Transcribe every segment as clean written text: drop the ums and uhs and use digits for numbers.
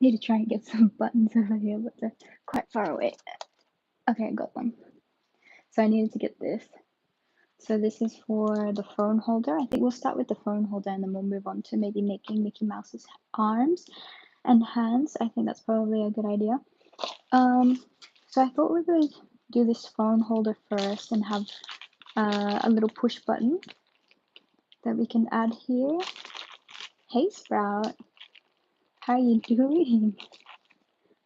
Need to try and get some buttons over here, but they're quite far away. Okay, I got them. So I needed to get this. So this is for the phone holder. I think we'll start with the phone holder and then we'll move on to maybe making Mickey Mouse's arms and hands. I think that's probably a good idea. So I thought we would do this phone holder first and have a little push button that we can add here. Hey Sprout, how are you doing?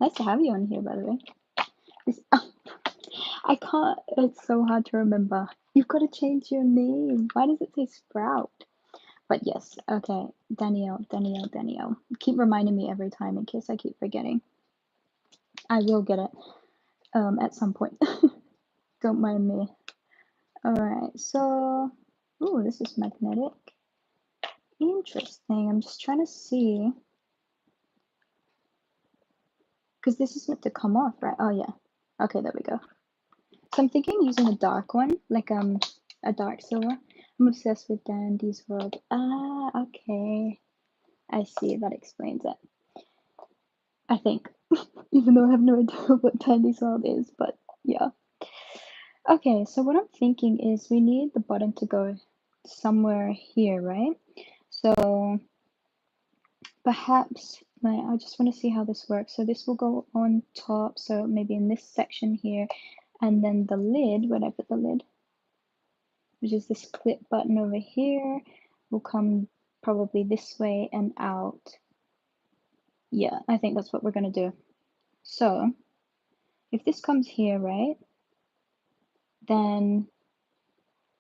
Nice to have you on here, by the way. This, I can't, it's so hard to remember. You've got to change your name. Why does it say Sprout? But yes, okay, Danielle. Keep reminding me every time in case I keep forgetting. I will get it at some point. Don't mind me. Alright, so, ooh, this is magnetic. Interesting, I'm just trying to see. Because this is meant to come off, right? Oh yeah, okay, there we go. So I'm thinking using a dark one, like a dark silver. I'm obsessed with Dandy's World. Ah, okay. I see, that explains it. I think. Even though I have no idea what Dandy's World is, but yeah. Okay, so what I'm thinking is we need the button to go somewhere here, right? So perhaps, I just want to see how this works. So this will go on top, so maybe in this section here, and then the lid, where did I put the lid? Which is this clip button over here, will come probably this way and out. Yeah, I think that's what we're gonna do. So if this comes here, right, then,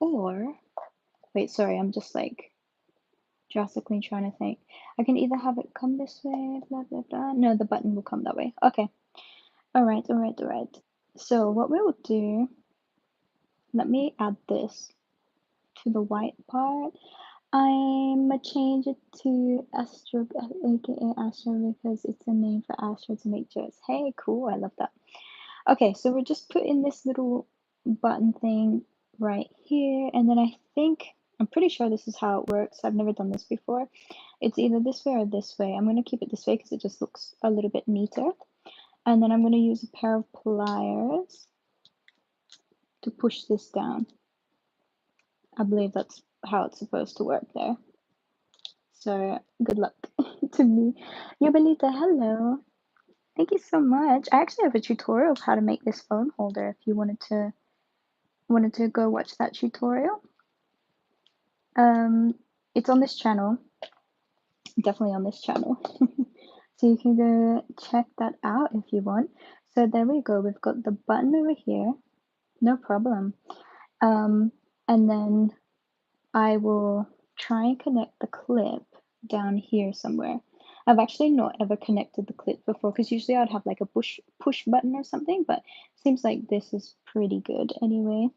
or, wait, sorry, I'm just like drastically trying to think. I can either have it come this way, blah, blah, blah. No, the button will come that way. Okay. All right. So what we will do, let me add this to the white part. I'm gonna change it to Astro, aka Astro, because it's a name for Astro to make jokes. Hey, cool, I love that. Okay, so we're just putting this little button thing right here, and then I'm pretty sure this is how it works. I've never done this before. It's either this way or this way. I'm gonna keep it this way because it just looks a little bit neater. And then I'm gonna use a pair of pliers to push this down. I believe that's how it's supposed to work there. So good luck to me. Yobelita, hello. Thank you so much. I actually have a tutorial of how to make this phone holder if you wanted to go watch that tutorial. It's on this channel. Definitely on this channel. So you can go check that out if you want. So there we go. We've got the button over here. No problem. And then I will try and connect the clip down here somewhere. I've actually not ever connected the clip before because usually I'd have like a push button or something, but seems like this is pretty good anyway.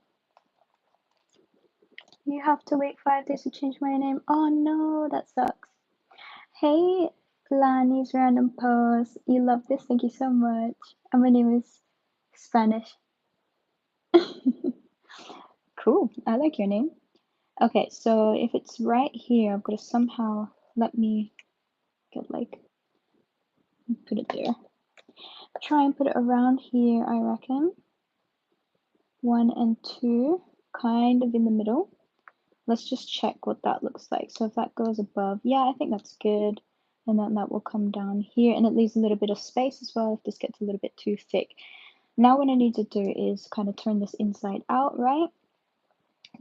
You have to wait 5 days to change my name. Oh no, that sucks. Hey, Lani's random post. You love this. Thank you so much. And my name is Spanish. Cool. I like your name. Okay, so if it's right here, I've got to somehow let me get like put it there. Try and put it around here, I reckon. 1 and 2, kind of in the middle. Let's just check what that looks like. So if that goes above, yeah, I think that's good. And then that will come down here, and it leaves a little bit of space as well if this gets a little bit too thick. Now what I need to do is kind of turn this inside out, right?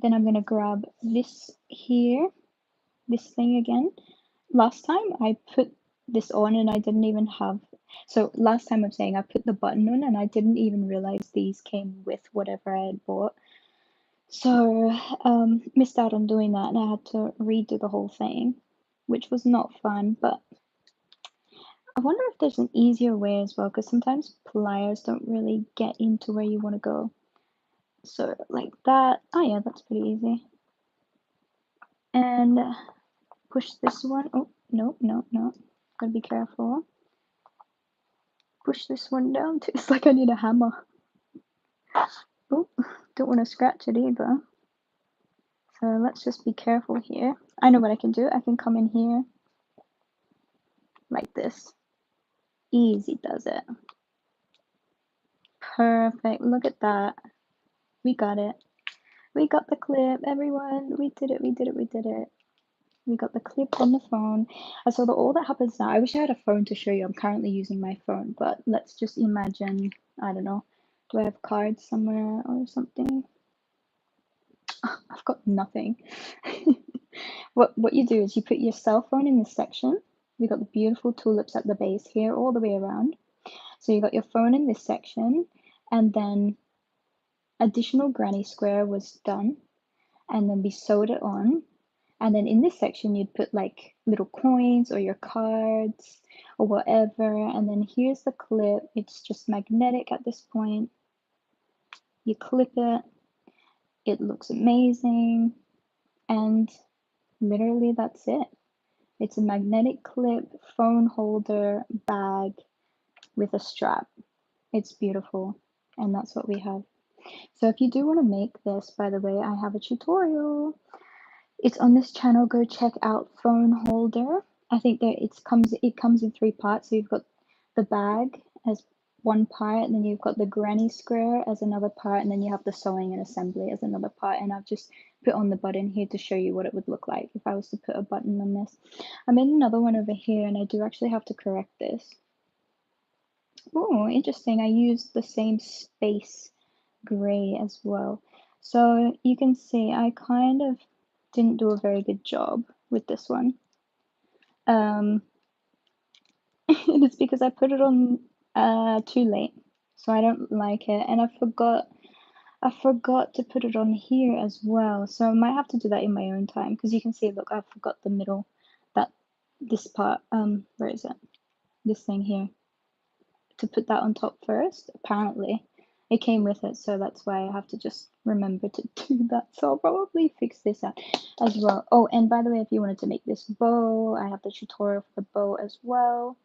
Then I'm gonna grab this here, this thing again. Last time I put this on and I didn't even have, so last time I'm saying I put the button on and I didn't even realize these came with whatever I had bought. So missed out on doing that and I had to redo the whole thing, which was not fun, but I wonder if there's an easier way as well, because sometimes pliers don't really get into where you want to go. So like that. Oh yeah, that's pretty easy. And push this one. Oh, no. Gotta be careful. Push this one down too. It's like I need a hammer. Oh, don't want to scratch it either. So let's just be careful here. I know what I can do. I can come in here like this. Easy does it. Perfect. Look at that. We got it. We got the clip, everyone. We did it. We did it. We did it. We got the clip on the phone. So all that happens now, I wish I had a phone to show you. I'm currently using my phone, but let's just imagine, I don't know, do I have cards somewhere or something? I've got nothing. What you do is you put your cell phone in this section. We got the beautiful tulips at the base here all the way around. So you got your phone in this section, and then additional granny square was done, and then we sewed it on. And then in this section, you'd put like little coins or your cards or whatever. And then here's the clip. It's just magnetic at this point. You clip it. It looks amazing. And literally that's it. It's a magnetic clip, phone holder, bag with a strap. It's beautiful. And that's what we have. So if you do want to make this, by the way, I have a tutorial. It's on this channel. Go check out phone holder. I think that it comes in 3 parts. So you've got the bag as one part, and then you've got the granny square as another part, and then you have the sewing and assembly as another part. And I've just put on the button here to show you what it would look like if I was to put a button on this. I made another one over here, and I do actually have to correct this. Oh, interesting. I used the same space gray as well. So you can see I kind of didn't do a very good job with this one. It's because I put it on too late, so I don't like it, and I forgot to put it on here as well, so I might have to do that in my own time, because you can see, look, I forgot the middle, this part, where is it? This thing here, to put that on top first, apparently. It came with it, so that's why I have to just remember to do that. So I'll probably fix this out as well. Oh, and by the way, if you wanted to make this bow, I have the tutorial for the bow as well.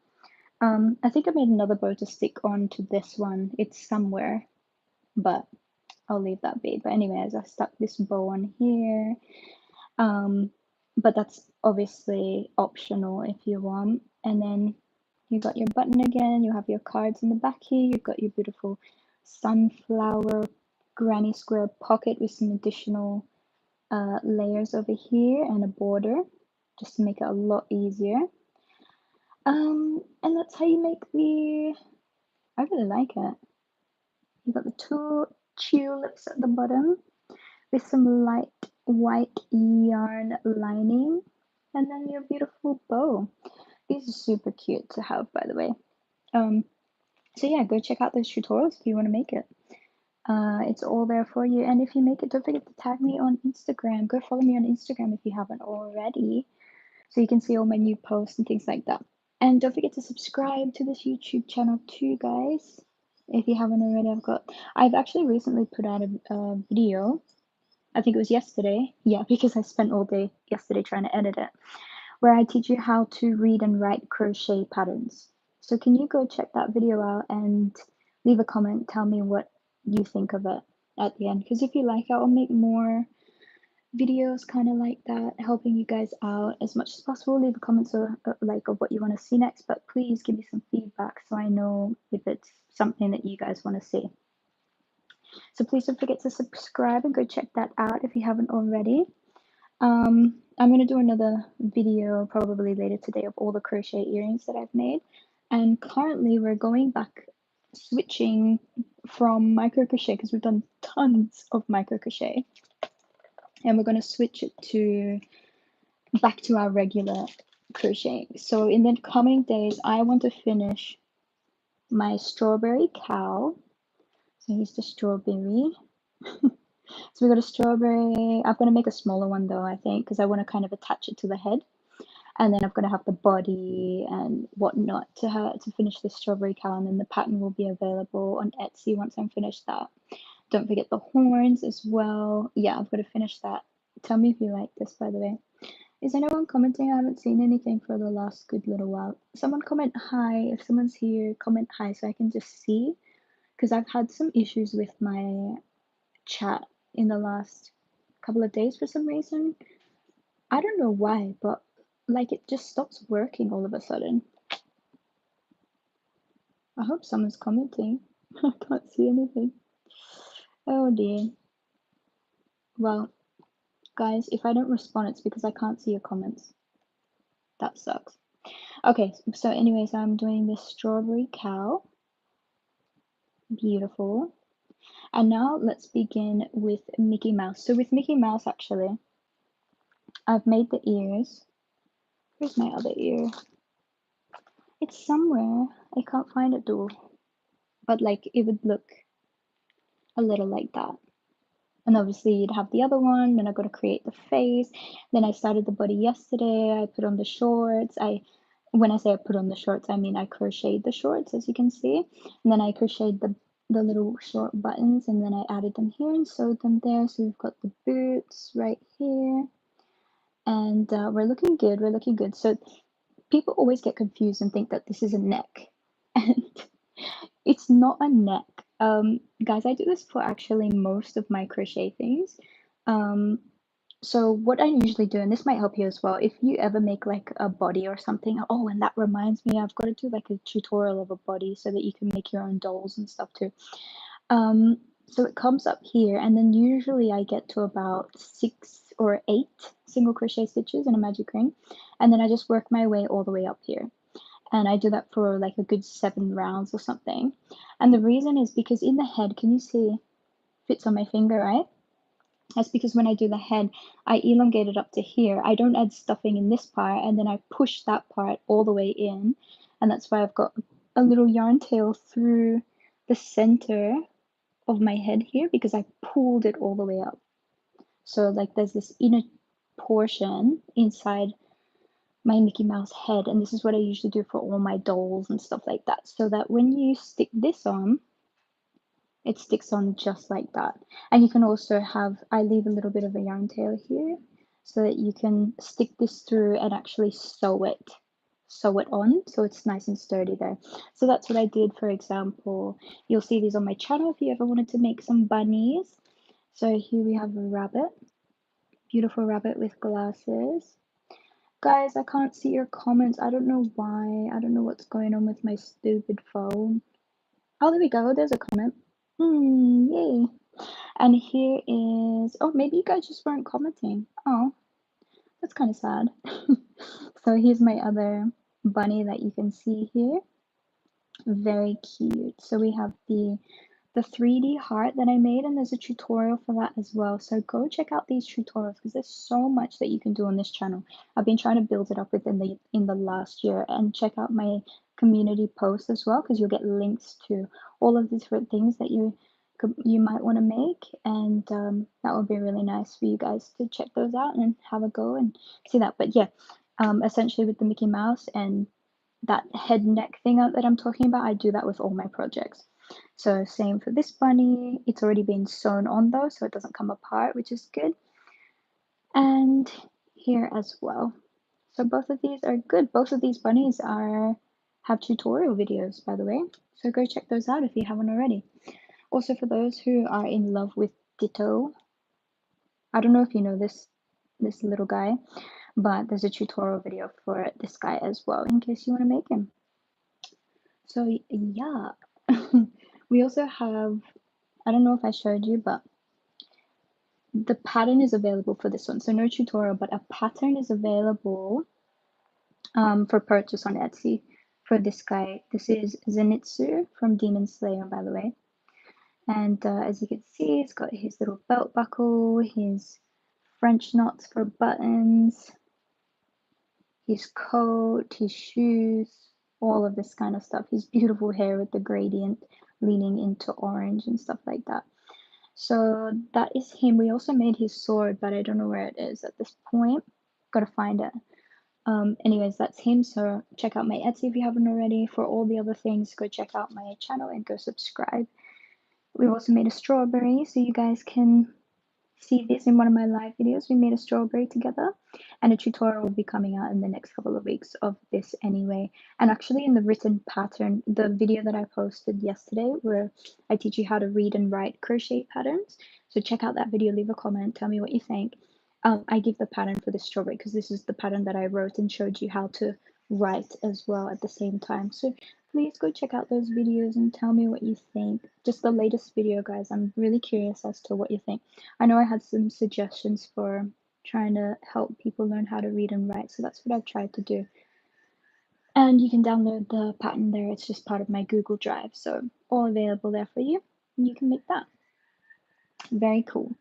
I think I made another bow to stick on to this one. It's somewhere, but I'll leave that be. But anyways, I stuck this bow on here. But that's obviously optional if you want. And then you got your button again, you have your cards in the back here, you've got your beautiful sunflower granny square pocket with some additional layers over here and a border just to make it a lot easier. And that's how you make I really like it. You got the 2 tulips at the bottom with some light white yarn lining, and then your beautiful bow. These are super cute to have, by the way. So yeah, go check out those tutorials if you want to make it. It's all there for you. And if you make it, don't forget to tag me on Instagram. Go follow me on Instagram if you haven't already, so you can see all my new posts and things like that. And don't forget to subscribe to this YouTube channel too, guys. If you haven't already, I've actually recently put out a video. I think it was yesterday. Yeah, because I spent all day yesterday trying to edit it, where I teach you how to read and write crochet patterns. So can you go check that video out and leave a comment, tell me what you think of it at the end, because if you like it, I'll make more videos kind of like that, helping you guys out as much as possible. Leave a comment of what you want to see next, but please give me some feedback so I know if it's something that you guys want to see. So please don't forget to subscribe and go check that out if you haven't already. I'm going to do another video probably later today of all the crochet earrings that I've made, and currently we're going back, switching from micro crochet because we've done tons of micro crochet, and we're going to switch it to back to our regular crochet. So in the coming days, I want to finish my strawberry cow. So here's the strawberry. So we got a strawberry. I'm going to make a smaller one though, I think, because I want to kind of attach it to the head. And then I'm going to have the body and whatnot to finish the strawberry cow, and then the pattern will be available on Etsy once I'm finished that. Don't forget the horns as well. Yeah, I've got to finish that. Tell me if you like this, by the way. Is anyone commenting? I haven't seen anything for the last good little while. Someone comment hi. If someone's here, comment hi so I can just see. Because I've had some issues with my chat in the last couple of days for some reason. I don't know why, but like it just stops working all of a sudden. I hope someone's commenting. I can't see anything. Oh dear. Well, guys, if I don't respond, it's because I can't see your comments. That sucks. Okay, so anyways, I'm doing this strawberry cow. Beautiful. And now let's begin with Mickey Mouse. So with Mickey Mouse, actually, I've made the ears. Where's my other ear? It's somewhere. I can't find it though. But like it would look a little like that. And obviously you'd have the other one, then I got to create the face. Then I started the body yesterday. I put on the shorts. When I say I put on the shorts, I mean I crocheted the shorts, as you can see. And then I crocheted the little short buttons, and then I added them here and sewed them there. So we've got the boots right here. And we're looking good, we're looking good. So people always get confused and think that this is a neck. And it's not a neck. Guys, I do this for actually most of my crochet things. So what I usually do, and this might help you as well, if you ever make like a body or something, oh, and that reminds me, I've got to do like a tutorial of a body so that you can make your own dolls and stuff too. So it comes up here, and then usually I get to about 6 or 8 single crochet stitches in a magic ring, and then I just work my way all the way up here. And I do that for like a good 7 rounds or something. And the reason is because in the head, can you see, fits on my finger, right? That's because when I do the head, I elongate it up to here. I don't add stuffing in this part, and then I push that part all the way in. And that's why I've got a little yarn tail through the center of my head here, because I pulled it all the way up. So like there's this inner portion inside my Mickey Mouse head, and this is what I usually do for all my dolls and stuff like that, so that when you stick this on, it sticks on just like that. And you can also have, I leave a little bit of a yarn tail here so that you can stick this through and actually sew it on so it's nice and sturdy there. So that's what I did. For example, you'll see these on my channel if you ever wanted to make some bunnies. So here we have a rabbit, beautiful rabbit with glasses. Guys, I can't see your comments. I don't know why. I don't know what's going on with my stupid phone. Oh, there we go. There's a comment. Yay. And here is, oh, maybe you guys just weren't commenting. Oh, that's kind of sad. So here's my other bunny that you can see here. Very cute. So we have the 3D heart that I made, and there's a tutorial for that as well. So go check out these tutorials because there's so much that you can do on this channel. I've been trying to build it up within in the last year, and check out my community posts as well because you'll get links to all of the different things that you might want to make, and that would be really nice for you guys to check those out and have a go and see that. But yeah, essentially with the Mickey Mouse and that head neck thing that I'm talking about, I do that with all my projects. So same for this bunny. It's already been sewn on though, so it doesn't come apart, which is good. And here as well. So both of these are good. Both of these bunnies have tutorial videos, by the way. So go check those out if you haven't already. Also, for those who are in love with Ditto, I don't know if you know this little guy, but there's a tutorial video for this guy as well in case you want to make him. So yeah, we also have, I don't know if I showed you, but the pattern is available for this one. So no tutorial, but a pattern is available for purchase on Etsy for this guy. This is Zenitsu from Demon Slayer, by the way. And as you can see, it's got his little belt buckle, his French knots for buttons, his coat, his shoes, all of this kind of stuff. His beautiful hair with the gradient leaning into orange and stuff like that. So that is him. We also made his sword, but I don't know where it is at this point. Gotta find it. Anyways, that's him. So check out my Etsy if you haven't already. For all the other things, go check out my channel and go subscribe. We've also made a strawberry, so you guys can see this in one of my live videos. We made a strawberry together, and a tutorial will be coming out in the next couple of weeks of this anyway. And actually in the written pattern, the video that I posted yesterday where I teach you how to read and write crochet patterns, so check out that video, leave a comment, tell me what you think. I give the pattern for the strawberry because this is the pattern that I wrote and showed you how to write as well at the same time. So please go check out those videos and tell me what you think. Just the latest video, guys. I'm really curious as to what you think. I know I had some suggestions for trying to help people learn how to read and write, so that's what I've tried to do. And you can download the pattern there. It's just part of my Google Drive, so all available there for you. And you can make that. Very cool.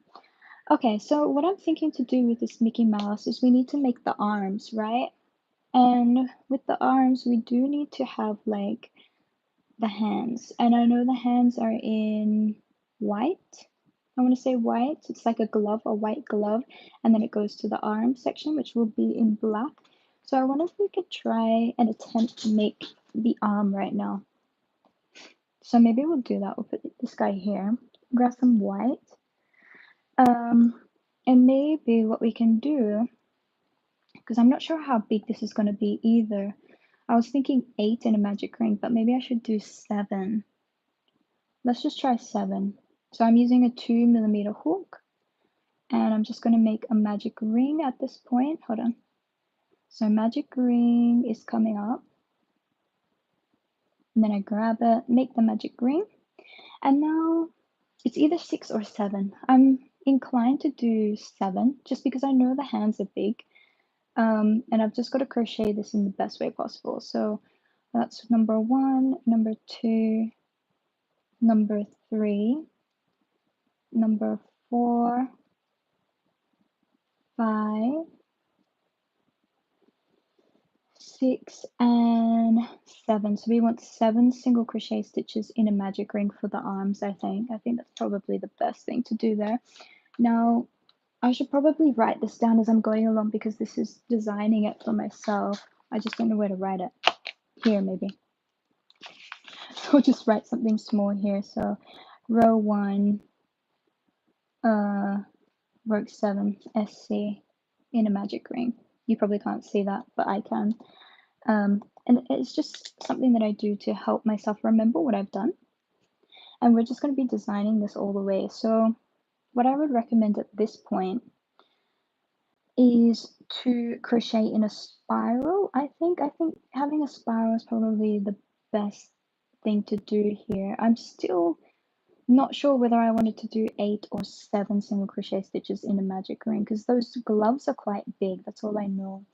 Okay, so what I'm thinking to do with this Mickey Mouse is we need to make the arms, right? And with the arms, we do need to have like the hands. And I know the hands are in white. I want to say white. It's like a glove, a white glove. And then it goes to the arm section, which will be in black. So I wonder if we could try and attempt to make the arm right now. So maybe we'll do that. We'll put this guy here. Grab some white. And maybe what we can do, because I'm not sure how big this is going to be either. I was thinking 8 in a magic ring, but maybe I should do 7. Let's just try 7. So I'm using a 2mm hook, and I'm just going to make a magic ring at this point. Hold on. So magic ring is coming up. And then I grab it, make the magic ring. And now it's either 6 or 7. I'm inclined to do 7, just because I know the hands are big. And I've just got to crochet this in the best way possible. So that's number 1, number 2, number 3, number 4, 5, 6, and 7. So we want 7 single crochet stitches in a magic ring for the arms, I think. I think that's probably the best thing to do there. Now, I should probably write this down as I'm going along because this is designing it for myself. I just don't know where to write it. Here, maybe. I'll just write something small here. So row 1, work 7, SC in a magic ring. You probably can't see that, but I can. And it's just something that I do to help myself remember what I've done. And we're just going to be designing this all the way. So what I would recommend at this point is to crochet in a spiral. I think having a spiral is probably the best thing to do here. I'm still not sure whether I wanted to do 8 or 7 single crochet stitches in a magic ring because those gloves are quite big. That's all I know.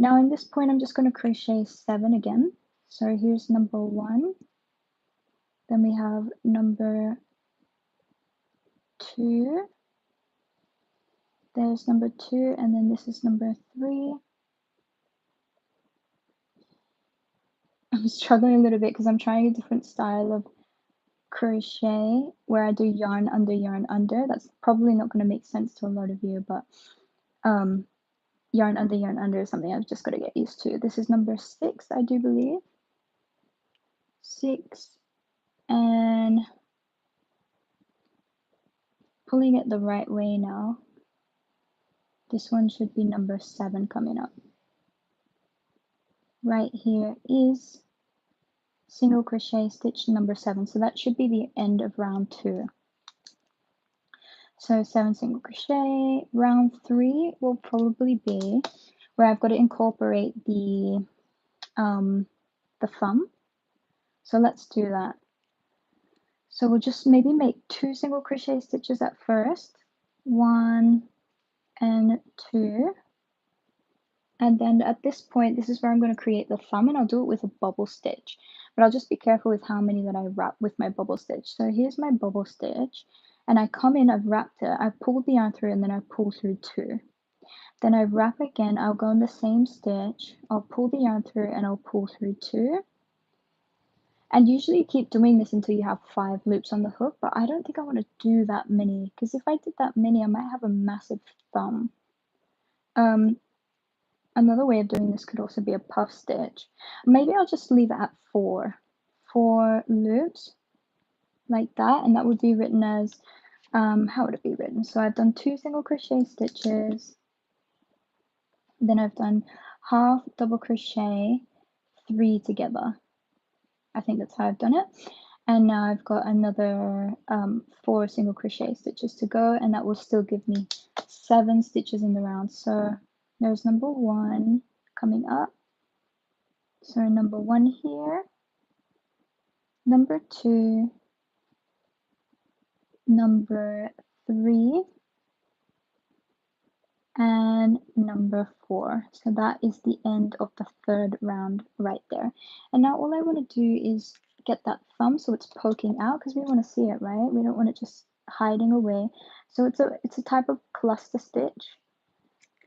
Now in this point I'm just going to crochet 7 again. So here's number 1. Then we have number 2. There's number 2, and then this is number 3. I'm struggling a little bit because I'm trying a different style of crochet where I do yarn under yarn under. That's probably not going to make sense to a lot of you, but yarn under is something I've just got to get used to. This is number 6, I do believe. 6, and pulling it the right way now. This one should be number 7 coming up. Right here is single crochet stitch number 7, so that should be the end of round 2. So 7 single crochet. Round 3 will probably be where I've got to incorporate the thumb. So let's do that. So we'll just maybe make 2 single crochet stitches at first, 1 and 2. And then at this point, this is where I'm going to create the thumb, and I'll do it with a bubble stitch. But I'll just be careful with how many that I wrap with my bubble stitch. So here's my bubble stitch, and I come in, I've wrapped it, I've pulled the yarn through, and then I pull through 2. Then I wrap again, I'll go in the same stitch, I'll pull the yarn through, and I'll pull through 2. And usually you keep doing this until you have 5 loops on the hook, but I don't think I want to do that many, because if I did that many, I might have a massive thumb. Another way of doing this could also be a puff stitch. Maybe I'll just leave it at 4 loops like that, and that would be written as, how would it be written? So I've done 2 single crochet stitches, then I've done half double crochet, 3 together. I think that's how I've done it. And now I've got another 4 single crochet stitches to go, and that will still give me 7 stitches in the round. So there's number 1 coming up. So number 1 here, number 2, number 3, and number 4. So that is the end of the 3rd round right there. And now all I want to do is get that thumb so it's poking out, because we want to see it, right? We don't want it just hiding away. So it's a type of cluster stitch,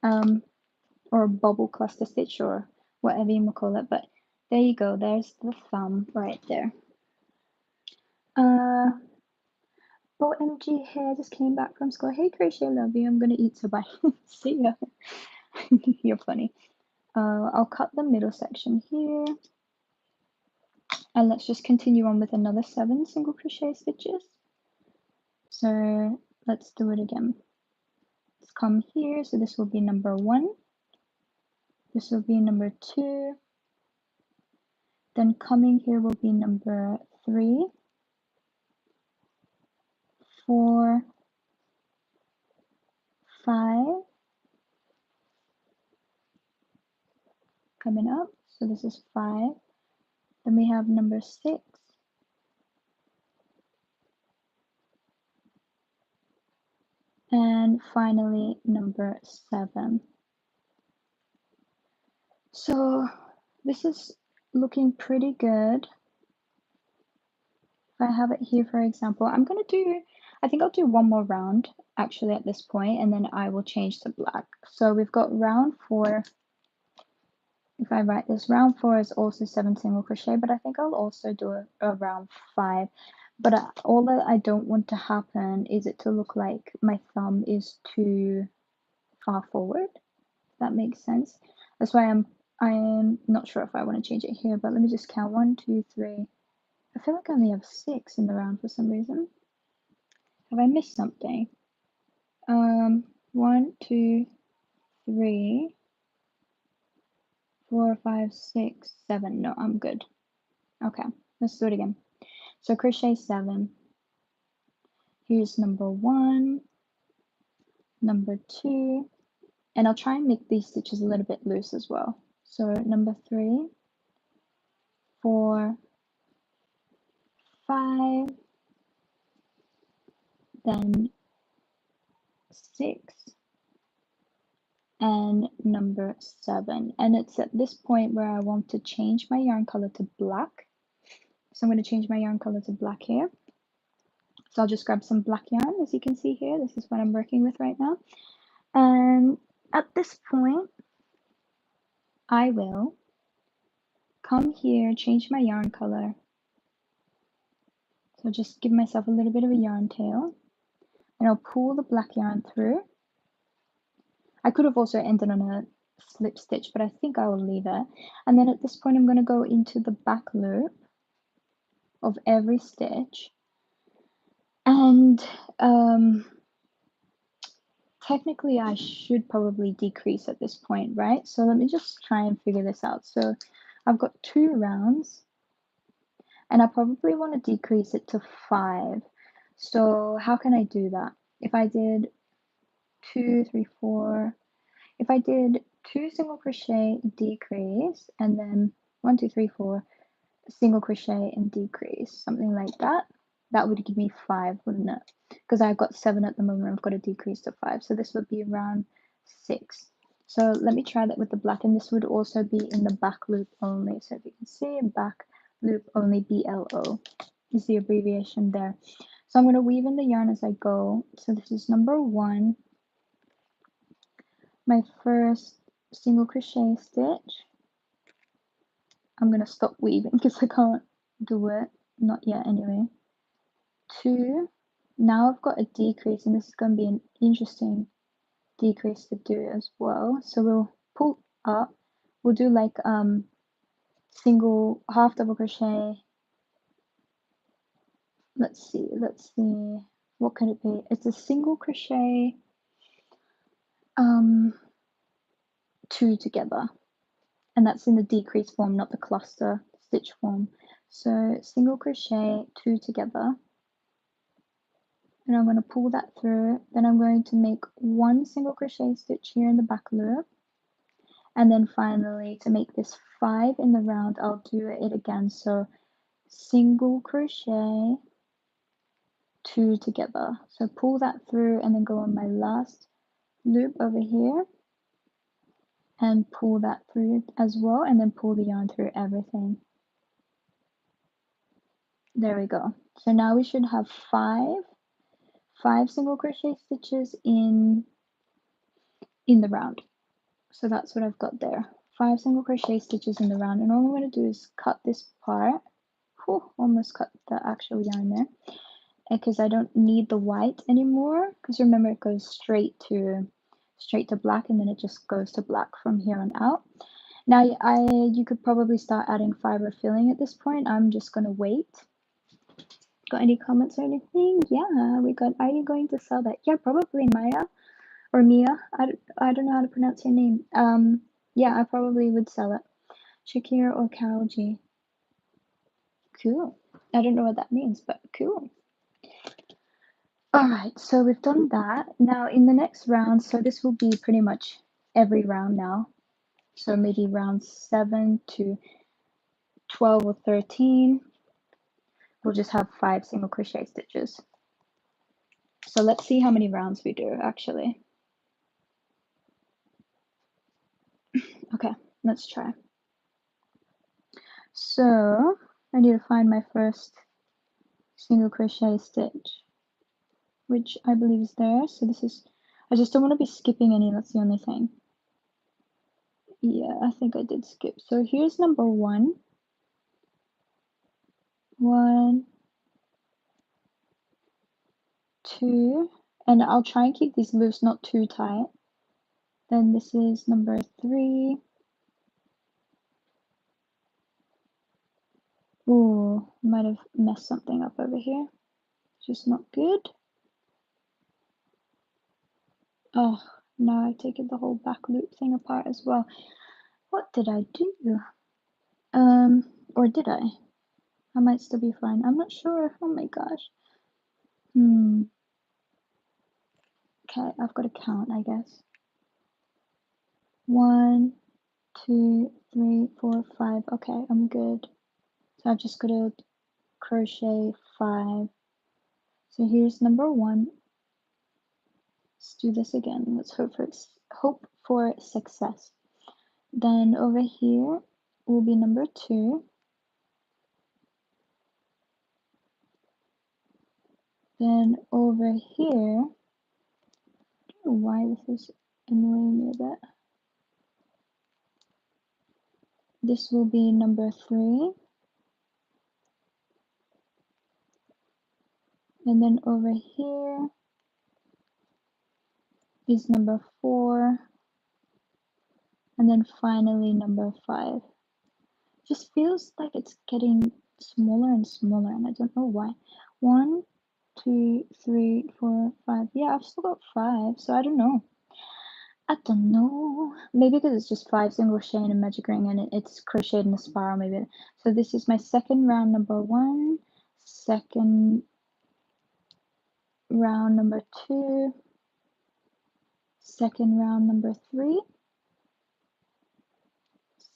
or a bubble cluster stitch, or whatever you want to call it. But there you go, there's the thumb right there. OMG, hey, I just came back from school. Hey, Crochet, love you. I'm gonna eat, so bye. See ya. You're funny. I'll cut the middle section here. And let's just continue on with another 7 single crochet stitches. So let's do it again. Let's come here. So this will be number 1. This will be number 2. Then coming here will be number 3, 4, 5. Coming up. So this is 5. Then we have number 6. And finally, number 7. So this is looking pretty good. If I have it here, for example, I think I'll do one more round actually at this point, and then I will change to black. So we've got round 4. If I write this, round 4 is also 7 single crochet, but I think I'll also do a round 5. But all that I don't want to happen is it to look like my thumb is too far forward. If that makes sense. That's why I'm not sure if I want to change it here, but let me just count. 1, 2, 3. I feel like I only have 6 in the round for some reason. Have I missed something? 1, 2, 3, 4, 5, 6, 7. No, I'm good. Okay, let's do it again. So crochet 7. Here's number 1, number 2, and I'll try and make these stitches a little bit loose as well. So number 3, 4, 5, then 6, and number 7. And it's at this point where I want to change my yarn color to black. So I'm going to change my yarn color to black here. So I'll just grab some black yarn, as you can see here. This is what I'm working with right now. And at this point, I will come here, change my yarn color. So just give myself a little bit of a yarn tail. And I'll pull the black yarn through. I could have also ended on a slip stitch, but I think I will leave it. And then at this point, I'm going to go into the back loop of every stitch. And technically, I should probably decrease at this point, right? So let me just try and figure this out. So I've got 2 rounds, and I probably want to decrease it to 5. So how can I do that? If I did 2, 3, 4, if I did 2 single crochet, decrease, and then 1, 2, 3, 4, single crochet and decrease, something like that, that would give me 5, wouldn't it? Because I've got 7 at the moment, I've got to decrease to 5, so this would be around 6. So let me try that with the black, and this would also be in the back loop only. So if you can see, back loop only, BLO is the abbreviation there. So I'm going to weave in the yarn as I go. So this is number 1, my first single crochet stitch. I'm going to stop weaving because I can't do it, not yet anyway. 2, now I've got a decrease, and this is going to be an interesting decrease to do as well. So we'll pull up, we'll do like single half double crochet. Let's see, what could it be? It's a single crochet 2 together, and that's in the decrease form, not the cluster stitch form. So single crochet 2 together, and I'm going to pull that through. Then I'm going to make 1 single crochet stitch here in the back loop, and then finally to make this 5 in the round, I'll do it again. So single crochet, 2 together. So pull that through and then go on my last loop over here and pull that through as well, and then pull the yarn through everything. There we go. So now we should have five single crochet stitches in the round. So that's what I've got there. 5 single crochet stitches in the round, and all I'm going to do is cut this part. Whew, almost cut the actual yarn there, because I don't need the white anymore, because remember it goes straight to black, and then it just goes to black from here on out. Now you could probably start adding fiber filling at this point. I'm just going to wait. Got any comments or anything? Yeah, we got, are you going to sell that? Yeah, probably Maya or Mia. I don't know how to pronounce your name. Yeah, I probably would sell it. Shakira or Carol G. Cool. I don't know what that means, but cool. All right, so we've done that. Now in the next round, so this will be pretty much every round now. So maybe round 7 to 12 or 13, we'll just have 5 single crochet stitches. So let's see how many rounds we do actually. Okay, let's try. So I need to find my first single crochet stitch, which I believe is there. So this is, I just don't want to be skipping any, that's the only thing. Yeah, I think I did skip. So here's number 1. 1, 2, and I'll try and keep these loose, not too tight. Then this is number 3. Ooh, might have messed something up over here. Just not good. Oh, now I've taken the whole back loop thing apart as well. What did I do? Or did I? I might still be fine. I'm not sure. Oh my gosh. Okay, I've got to count, I guess. 1, 2, 3, 4, 5. Okay, I'm good. So I've just got to crochet 5. So here's number 1. Let's do this again. Let's hope for success. Then over here will be number 2. Then over here, I don't know why this is annoying me a bit. This will be number 3. And then over here is number 4. And then finally number 5. Just feels like it's getting smaller and smaller, and I don't know why. 1, 2, 3, 4, 5. Yeah, I've still got 5, so I don't know. Maybe because it's just 5 single crochet in a magic ring and it's crocheted in a spiral, maybe. So this is my second round number 1, second round number 2, second round number 3,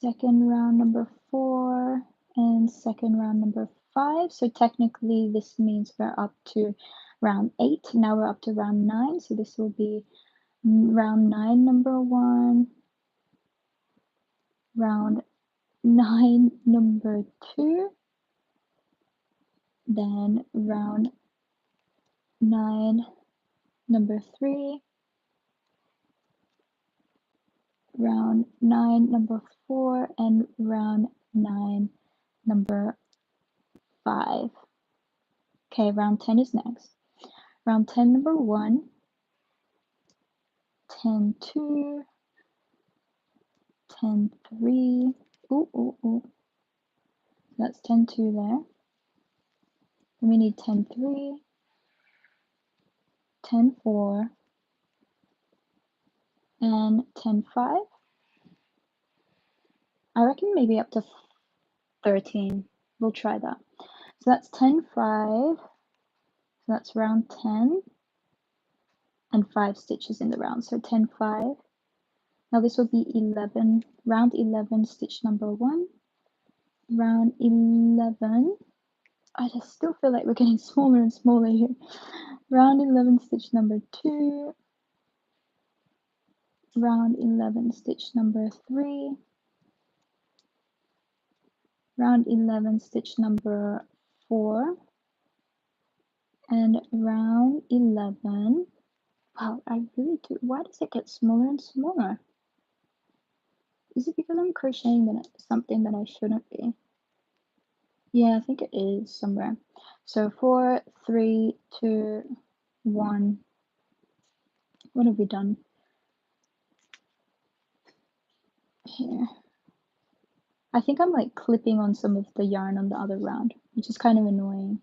second round number 4, and second round number 5. So technically this means we're up to round 8. Now we're up to round 9. So this will be round 9 number 1, round 9 number 2, then round 9 number 3, round 9 number 4, and round 9 number 5. Okay, round 10 is next. Round 10 number 1, 10 2, 10 3. Ooh. That's 10 2 there. Then we need 10 3, 10 4, and 10 5. I reckon maybe up to 13. We'll try that. So that's 10 5. So that's round 10 and 5 stitches in the round. So 10 5. Now this will be 11, round 11, stitch number 1, round 11, I just still feel like we're getting smaller and smaller here. Round 11, stitch number 2, round 11, stitch number 3, round 11, stitch number 4, and round 11. Wow, I really do. Why does it get smaller and smaller? Is it because I'm crocheting something that I shouldn't be? Yeah, I think it is somewhere. So 4, 3, 2, 1. What have we done here? I think I'm like clipping on some of the yarn on the other round, which is kind of annoying.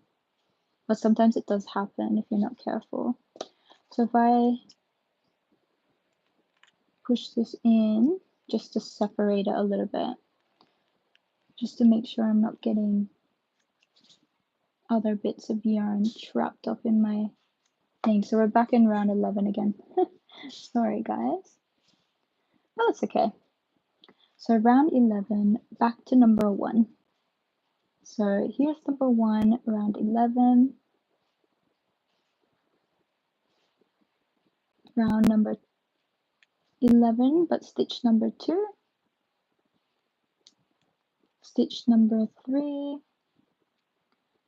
But sometimes it does happen if you're not careful. So if I push this in just to separate it a little bit, just to make sure I'm not getting other bits of yarn trapped up in my thing. So we're back in round 11 again. Sorry guys. Oh, it's okay. So round 11, back to number 1. So here's number 1, round 11, round number 11, but stitch number 2, stitch number 3,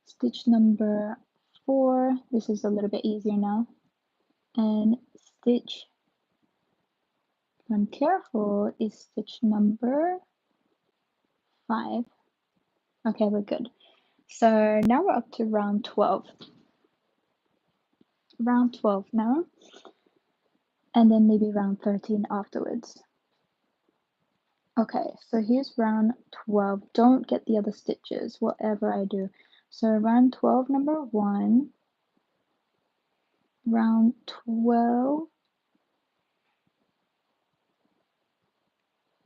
stitch number 4, this is a little bit easier now, and stitch, if I'm careful, is stitch number 5. Okay, we're good. So now we're up to round 12. Round 12 now, and then maybe round 13 afterwards. Okay, so here's round 12. Don't get the other stitches, whatever I do. So round 12, number 1, round 12,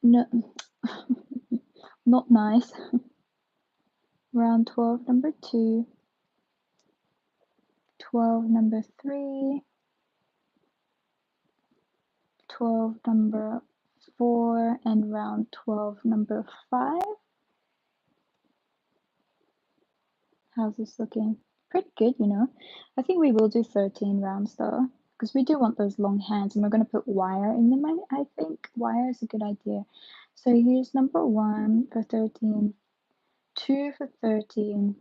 no, not nice. Round 12, number 2, 12, number 3, 12, number 4, and round 12, number 5. How's this looking? Pretty good, you know. I think we will do 13 rounds though, because we do want those long hands, and we're going to put wire in them. I think wire is a good idea. So here's number 1 for 13, 2 for 13,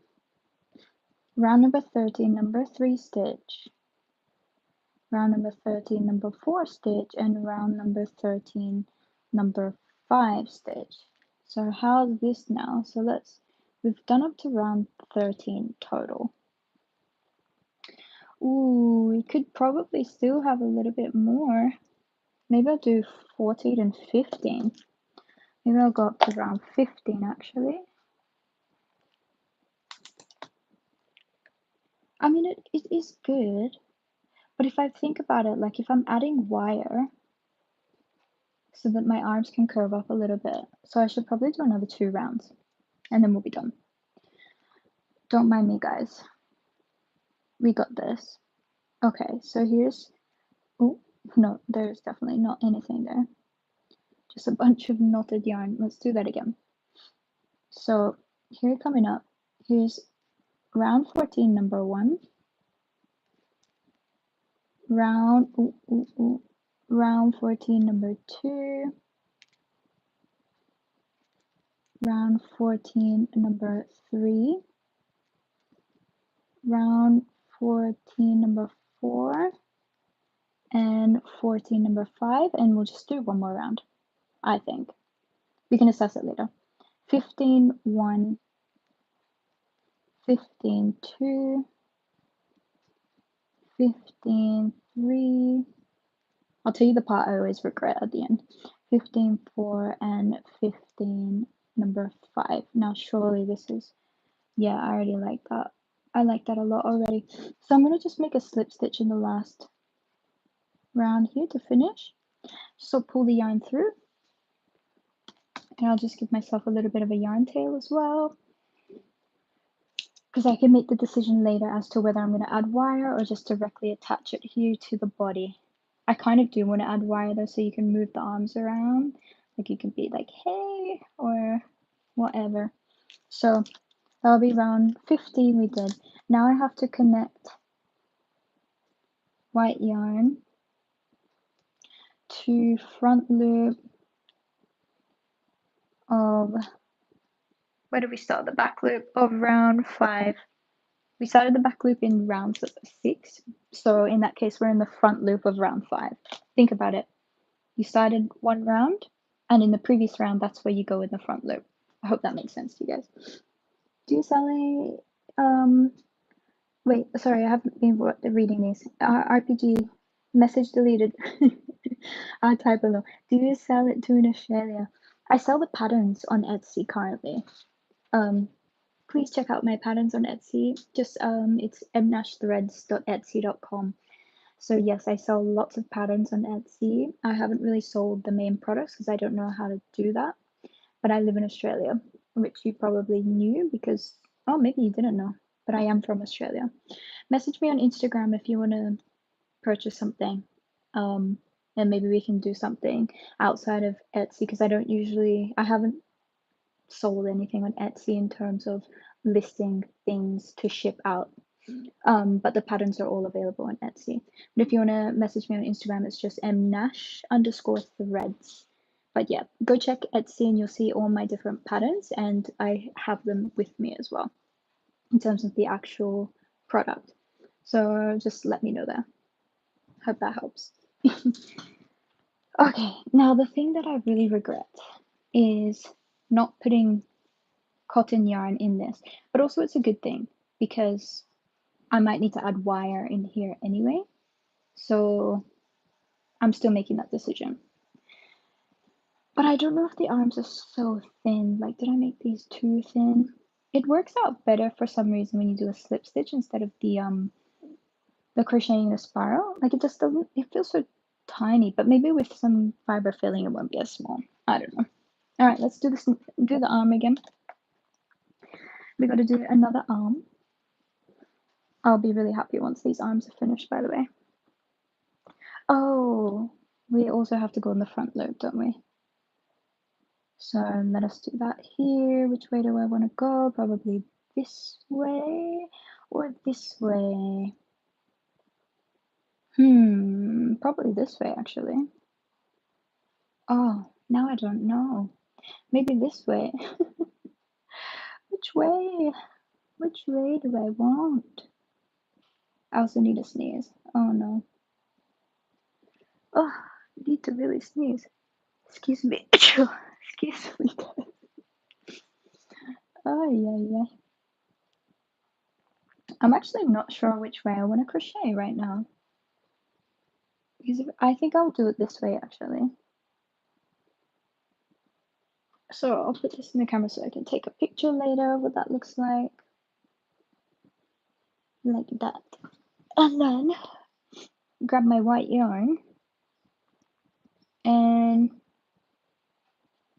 round number 13, number 3 stitch, round number 13, number 4 stitch, and round number 13, number 5 stitch. So how's this now? So we've done up to round 13 total. Ooh, we could probably still have a little bit more. Maybe I'll do 14 and 15. Maybe I'll go up to round 15 actually. I mean, it is good, but if I think about it, like if I'm adding wire so that my arms can curve up a little bit, so I should probably do another 2 rounds and then we'll be done. Don't mind me, guys. We got this. Okay, so here's, oh, no, there's definitely not anything there. Just a bunch of knotted yarn. Let's do that again. So here coming up, here's round 14, number 1, round, round 14, number 2, round 14, number 3, round 14, number 4, and 14, number 5, and we'll just do one more round, I think. We can assess it later. 15, 1, 15, 2, 15, 3. I'll tell you the part I always regret at the end. 15, 4, and 15, number 5. Now surely this is, yeah, I already like that. I like that a lot already. So I'm going to just make a slip stitch in the last round here to finish. So pull the yarn through. And I'll just give myself a little bit of a yarn tail as well, because I can make the decision later as to whether I'm going to add wire or just directly attach it here to the body. I kind of do want to add wire though, so you can move the arms around. Like you can be like, hey, or whatever. So That'll be round 50 we did. Now I have to connect white yarn to front loop of, where did we start the back loop? Of round 5. We started the back loop in round 6, so in that case we're in the front loop of round 5. Think about it. You started one round, and in the previous round, that's where you go in the front loop. I hope that makes sense to you guys. Do you sell a, wait, sorry, I haven't been reading these. RPG, message deleted. I'll type below. Do you sell it to in Australia? I sell the patterns on Etsy currently. Please check out my patterns on Etsy. Just it's mnashthreads.etsy.com. So yes, I sell lots of patterns on Etsy. I haven't really sold the main products because I don't know how to do that. But I live in Australia, which you probably knew because, oh, maybe you didn't know, but I am from Australia. Message me on Instagram if you want to purchase something. And maybe we can do something outside of Etsy because I haven't sold anything on Etsy in terms of listing things to ship out. But the patterns are all available on Etsy. But if you want to message me on Instagram, it's just mnash_threads. But yeah, go check Etsy and you'll see all my different patterns, and I have them with me as well in terms of the actual product. So just let me know there. Hope that helps. Okay, now the thing that I really regret is not putting cotton yarn in this, but also it's a good thing because I might need to add wire in here anyway, so I'm still making that decision. But I don't know if the arms are so thin. Like, did I make these too thin? It works out better for some reason when you do a slip stitch instead of the crocheting a spiral. Like, it just doesn't, it feels so tiny, but maybe with some fiber filling it won't be as small. I don't know. All right, let's do the arm again. We got to do another arm. I'll be really happy once these arms are finished, by the way. Oh, we also have to go in the front loop, don't we? So let us do that here. Which way do I want to go? Probably this way or this way. Probably this way actually. Oh, now I don't know. Maybe this way. Which way? Which way do I want? I also need a sneeze. Oh no. Oh, I need to really sneeze. Excuse me. Excuse me. Oh yeah. I'm actually not sure which way I want to crochet right now. Because I think I'll do it this way actually. So I'll put this in the camera so I can take a picture later of what that looks like. Like that. And then grab my white yarn and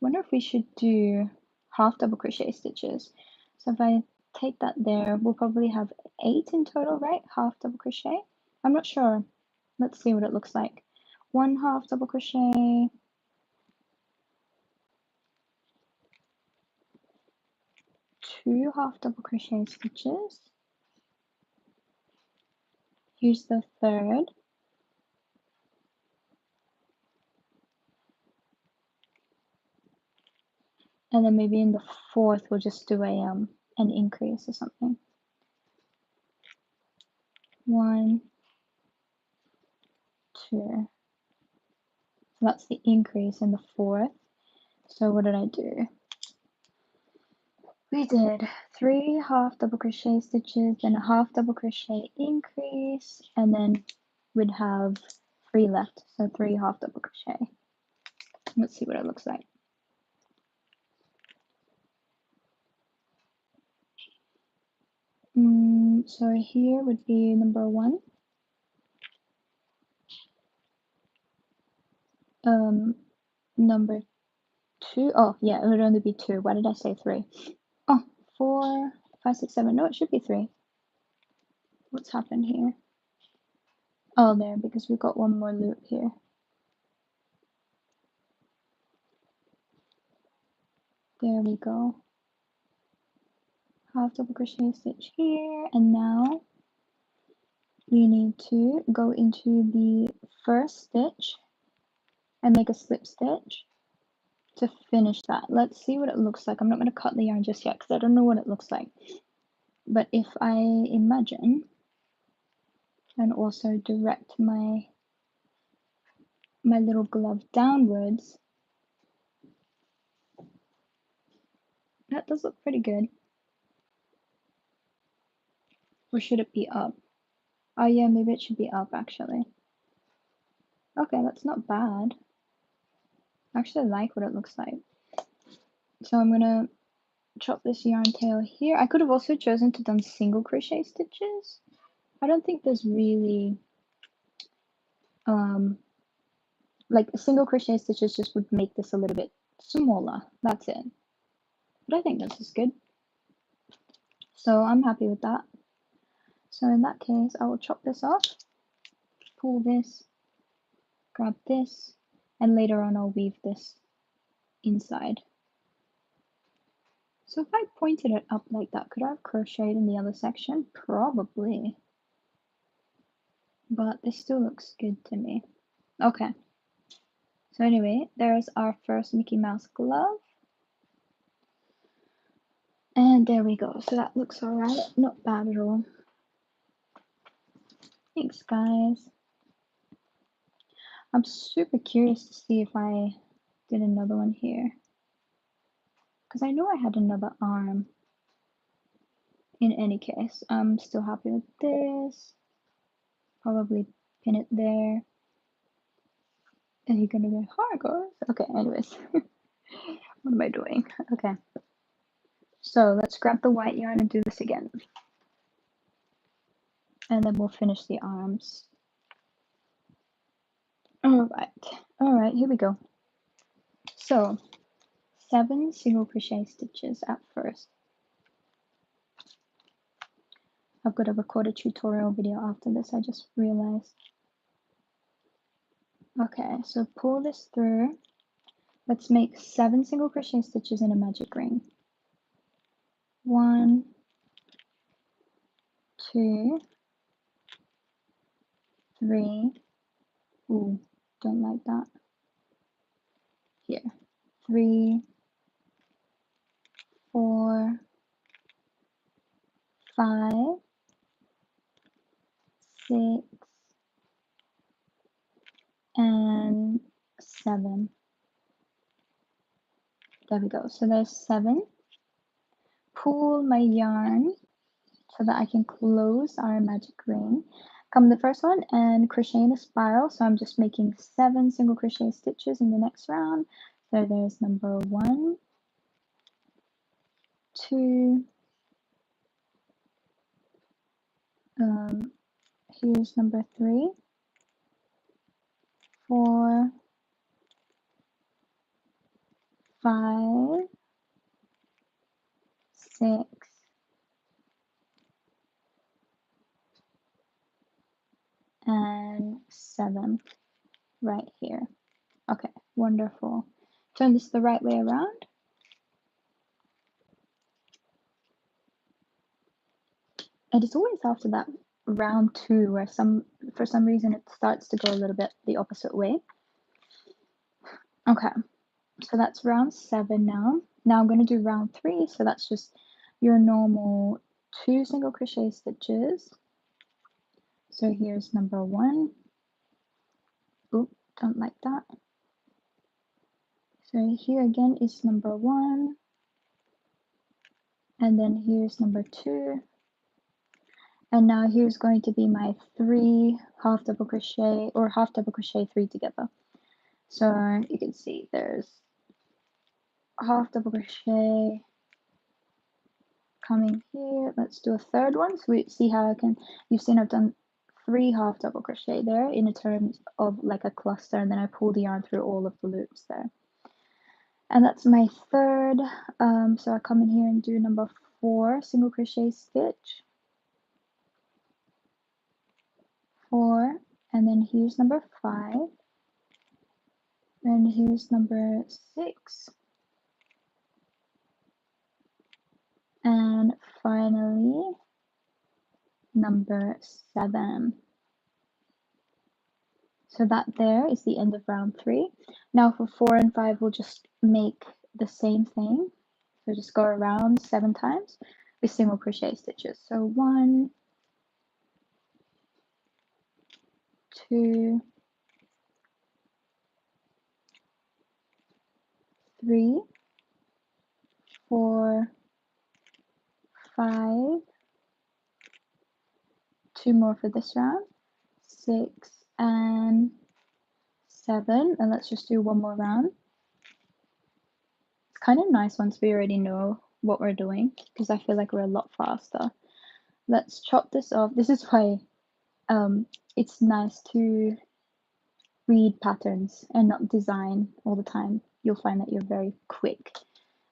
wonder if we should do half double crochet stitches. So if I take that there, we'll probably have 8 in total, right? Half double crochet. I'm not sure. Let's see what it looks like. 1 half double crochet, 2 half double crochet stitches. Here's the third. And then maybe in the fourth we'll just do an increase or something. 1, 2. So that's the increase in the fourth. So what did I do? We did 3 half double crochet stitches, then a half double crochet increase, and then we'd have 3 left, so 3 half double crochet. Let's see what it looks like. So here would be number 1. Number 2. Oh yeah, it would only be 2. Why did I say 3? Oh, 4, 5, 6, 7. No, it should be 3. What's happened here? Oh, there, because we've got one more loop here. There we go. half double crochet stitch here, and now we need to go into the first stitch and make a slip stitch to finish that. Let's see what it looks like. I'm not going to cut the yarn just yet because I don't know what it looks like. But if I imagine and also direct my little glove downwards, that does look pretty good. Or should it be up? Oh yeah, maybe it should be up actually. Okay, that's not bad. I actually like what it looks like. So I'm gonna chop this yarn tail here. I could have also chosen to done single crochet stitches. I don't think there's really like single crochet stitches just would make this a little bit smaller. That's it. But I think this is good. So I'm happy with that. So in that case, I will chop this off, pull this, grab this, and later on I'll weave this inside. So if I pointed it up like that, could I have crocheted in the other section? Probably. But this still looks good to me. Okay. So anyway, there's our first Mickey Mouse glove. And there we go. So that looks alright. Not bad at all. Thanks, guys. I'm super curious to see if I did another one here. Because I know I had another arm. In any case, I'm still happy with this. Probably pin it there. And you're gonna go, hi guys. Okay, anyways. What am I doing? Okay. So let's grab the white yarn and do this again. And then we'll finish the arms. Alright, here we go. So 7 single crochet stitches at first. I've got to record a tutorial video after this, I just realized. Okay, so pull this through. Let's make 7 single crochet stitches in a magic ring. 1, 2, 3. Ooh, don't like that. Here. 3, 4, 5, 6, and 7. There we go. So there's 7. Pull my yarn so that I can close our magic ring. Come the first one and crochet in a spiral. So I'm just making 7 single crochet stitches in the next round. So there's number 1, 2, here's number 3, 4, 5, 6, and 7 right here. Okay, wonderful. Turn this the right way around. And it's always after that round 2 where for some reason it starts to go a little bit the opposite way. Okay, so that's round 7 now. Now I'm going to do round 3, so that's just your normal 2 single crochet stitches. So here's number 1. Oop, don't like that. So here again is number 1. And then here's number 2. And now here's going to be my 3 half double crochet, or half double crochet 3 together. So you can see there's half double crochet coming here. Let's do a third one so we see how you've seen I've done 3 half double crochet there in terms of like a cluster, and then I pull the yarn through all of the loops there. And that's my third. So I come in here and do number 4 single crochet stitch, 4, and then here's number 5, and here's number 6, and finally number 7. So that there is the end of round 3. Now for 4 and 5, we'll just make the same thing. So just go around 7 times with single crochet stitches. So 1, 2, 3, 4, 5, 2 more for this round, 6 and 7, and let's just do one more round. It's kind of nice once we already know what we're doing, because I feel like we're a lot faster. Let's chop this off. This is why it's nice to read patterns and not design all the time. You'll find that you're very quick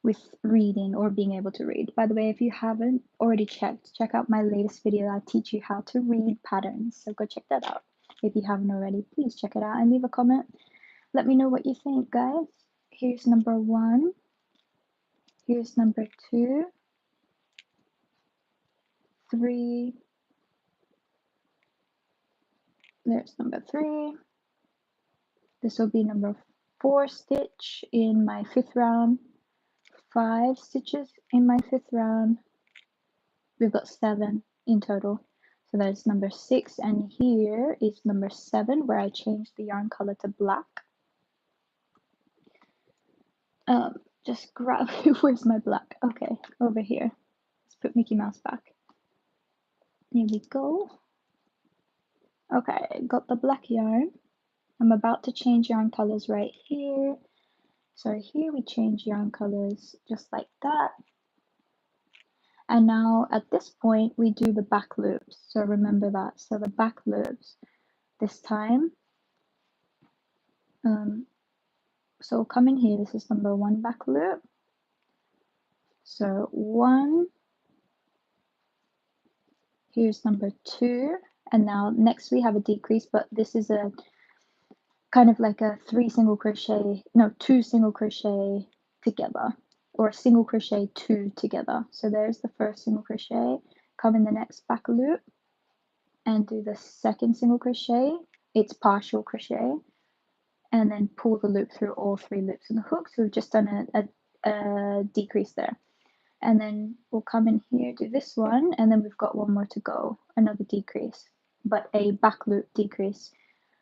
with reading or being able to read. By the way, if you haven't already checked, check out my latest video. I teach you how to read patterns, so go check that out. If you haven't already, please check it out and leave a comment. Let me know what you think, guys. Here's number 1. Here's number 2, 3. There's number 3. This will be number 4 stitch in my 5th round. 5 stitches in my 5th round. We've got 7 in total. So that's number 6, and here is number 7 where I changed the yarn color to black. Just grab, where's my black? Okay, over here. Let's put Mickey Mouse back. Here we go. Okay, got the black yarn. I'm about to change yarn colors right here. So here we change yarn colors just like that. And now at this point we do the back loops. So remember that. So the back loops this time. So come in here. This is number 1 back loop. So 1. Here's number 2. And now next we have a decrease, but this is a kind of like a 2 single crochet together, or single crochet 2 together. So there's the first single crochet. Come in the next back loop and do the second single crochet. It's partial crochet, and then pull the loop through all 3 loops in the hook. So we've just done a decrease there, and then we'll come in here, do this one, and then we've got one more to go, another decrease, but a back loop decrease,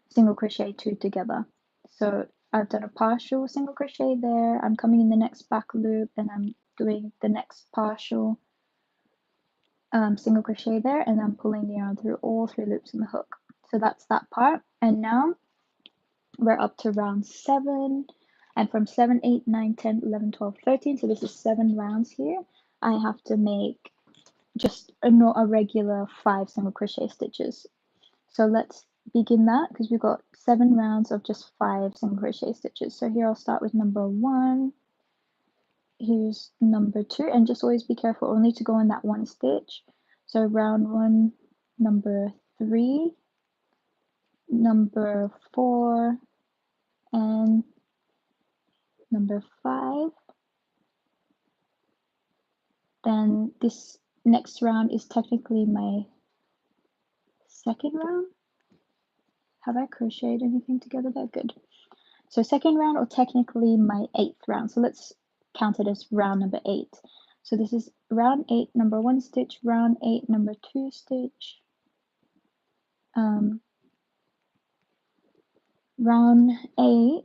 single crochet 2 together. So I've done a partial single crochet there. I'm coming in the next back loop and I'm doing the next partial single crochet there, and I'm pulling the yarn through all 3 loops in the hook. So that's that part. And now we're up to round 7, and from 7, 8, 9, 10, 11, 12, 13, so this is 7 rounds here. I have to make just a regular 5 single crochet stitches. So let's begin that, because we've got 7 rounds of just 5 single crochet stitches. So here I'll start with number 1. Here's number 2, and just always be careful only to go in that 1 stitch. So round 1, number 3, number 4, and number 5. Then this next round is technically my 2nd round. Have I crocheted anything together there? Good. So 2nd round, or technically my 8th round. So let's count it as round number 8. So this is round 8, number 1 stitch, round 8, number 2 stitch, round 8,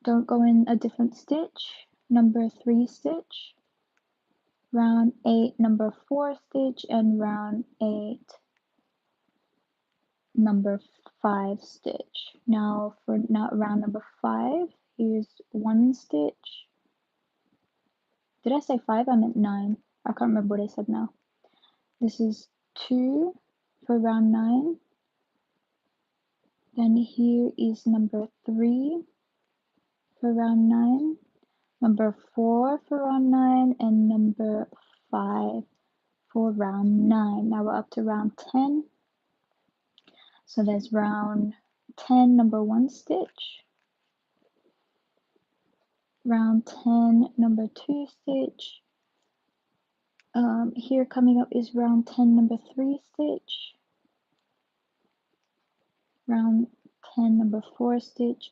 don't go in a different stitch, number 3 stitch, round 8, number 4 stitch, and round 8, number 5 stitch. Now for round number 5, here's 1 stitch. Did I say 5? I meant 9. I can't remember what I said now. This is 2 for round 9. Then here is number 3 for round 9, number 4 for round 9, and number 5 for round 9. Now we're up to round 10. So there's round 10, number 1 stitch, round 10, number 2 stitch, Here coming up is round 10 number 3 stitch, round 10 number 4 stitch,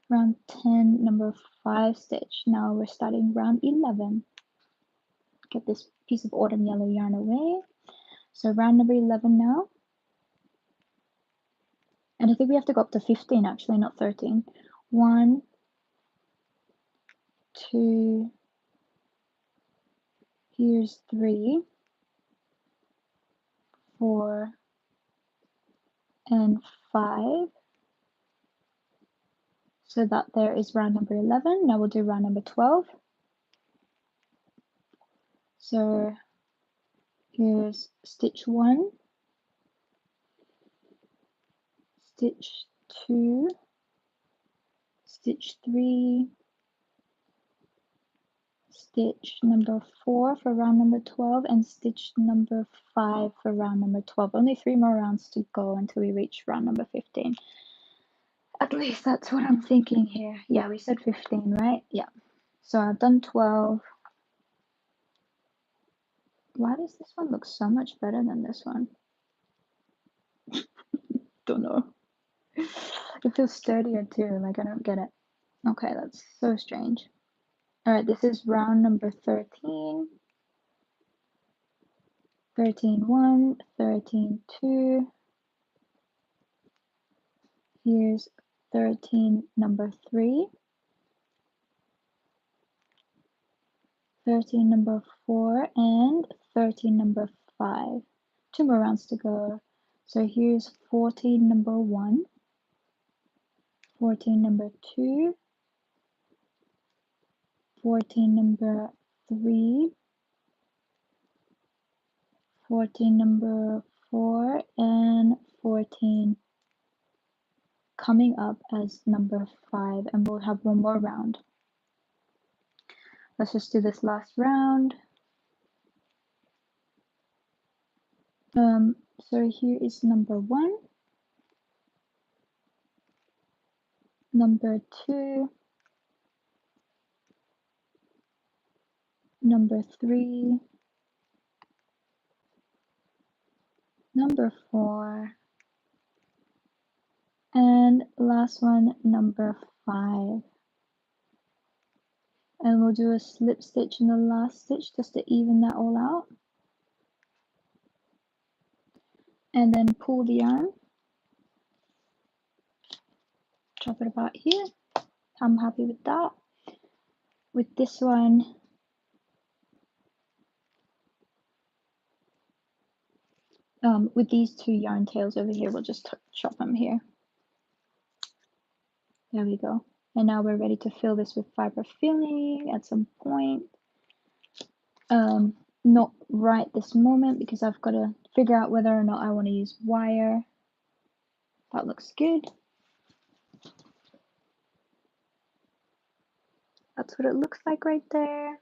round 10 number 5 stitch. Now we're starting round 11. Get this piece of autumn yellow yarn away. So round number 11 now. And I think we have to go up to 15 actually, not 13. 1, 2, here's 3, 4, and 5. So that there is round number 11. Now we'll do round number 12. So here's stitch 1, stitch 2, stitch 3, stitch number 4 for round number 12, and stitch number 5 for round number 12. Only 3 more rounds to go until we reach round number 15. At least that's what I'm thinking here. Yeah, we said 15, right? Yeah. So I've done 12. Why does this one look so much better than this one? Don't know. It feels sturdier too, like I don't get it. Okay, that's so strange. Alright, this is round number 13. 13, 1, 13, 2. Here's 13, number 3. 13, number 4, and 13, number 5. 2 more rounds to go. So here's 14, number 1. 14, number 2. 14, number 3. 14, number 4, and 14 coming up as number 5, and we'll have one more round. Let's just do this last round. So here is number 1, number 2, number 3, number 4, and last one, number 5. And we'll do a slip stitch in the last stitch just to even that all out. And then pull the yarn. Drop it about here. I'm happy with that. With this one, with these 2 yarn tails over here, we'll just chop them here. There we go. And now we're ready to fill this with fiber filling at some point. Not right this moment because I've got to figure out whether or not I want to use wire. That looks good. That's what it looks like right there.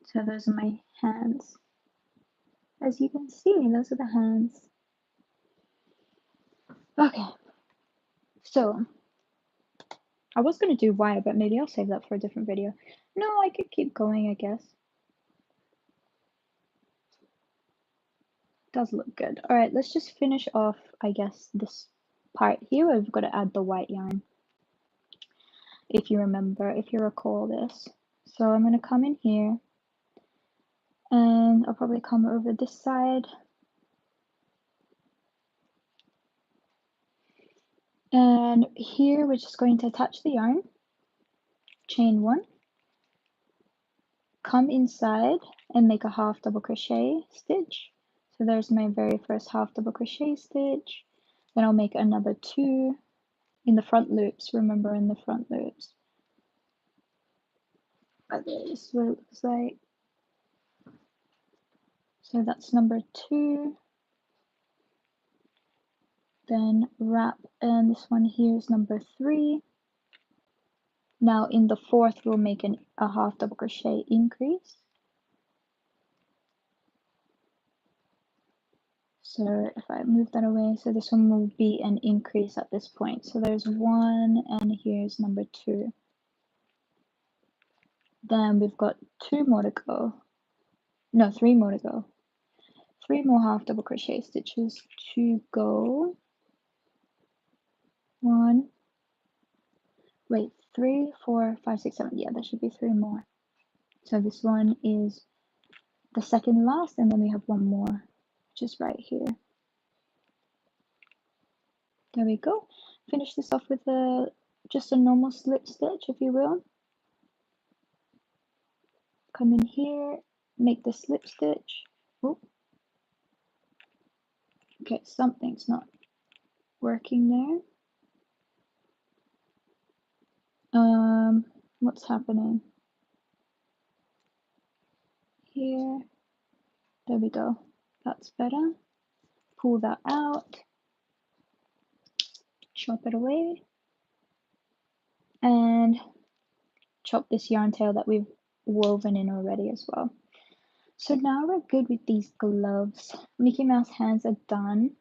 So those are my hands. As you can see, those are the hands. Okay. So I was going to do wire, but maybe I'll save that for a different video. No, I could keep going, I guess. Does look good. All right, let's just finish off, I guess, this part here. We've got to add the white yarn. If you remember, if you recall this. So I'm going to come in here and I'll probably come over this side. And here we're just going to attach the yarn, chain 1, come inside and make a half double crochet stitch. So there's my very first half double crochet stitch. Then I'll make another 2 in the front loops, remember, in the front loops. But this is what it looks like. So that's number 2. Then wrap, and this one here is number 3. Now in the 4th we'll make a half double crochet increase. So if I move that away, so this one will be an increase at this point. So there's 1, and here's number 2. Then we've got 2 more to go. No, 3 more to go. 3 more half double crochet stitches to go. 1, wait, 3, 4, 5, 6, 7. Yeah, there should be 3 more. So this one is the second last, and then we have 1 more, which is right here. There we go. Finish this off with just a normal slip stitch, if you will. Come in here, make the slip stitch. Oh. Okay, something's not working there. What's happening? Here. There we go. That's better. Pull that out. Chop it away. And chop this yarn tail that we've woven in already as well. So now we're good with these gloves. Mickey Mouse hands are done.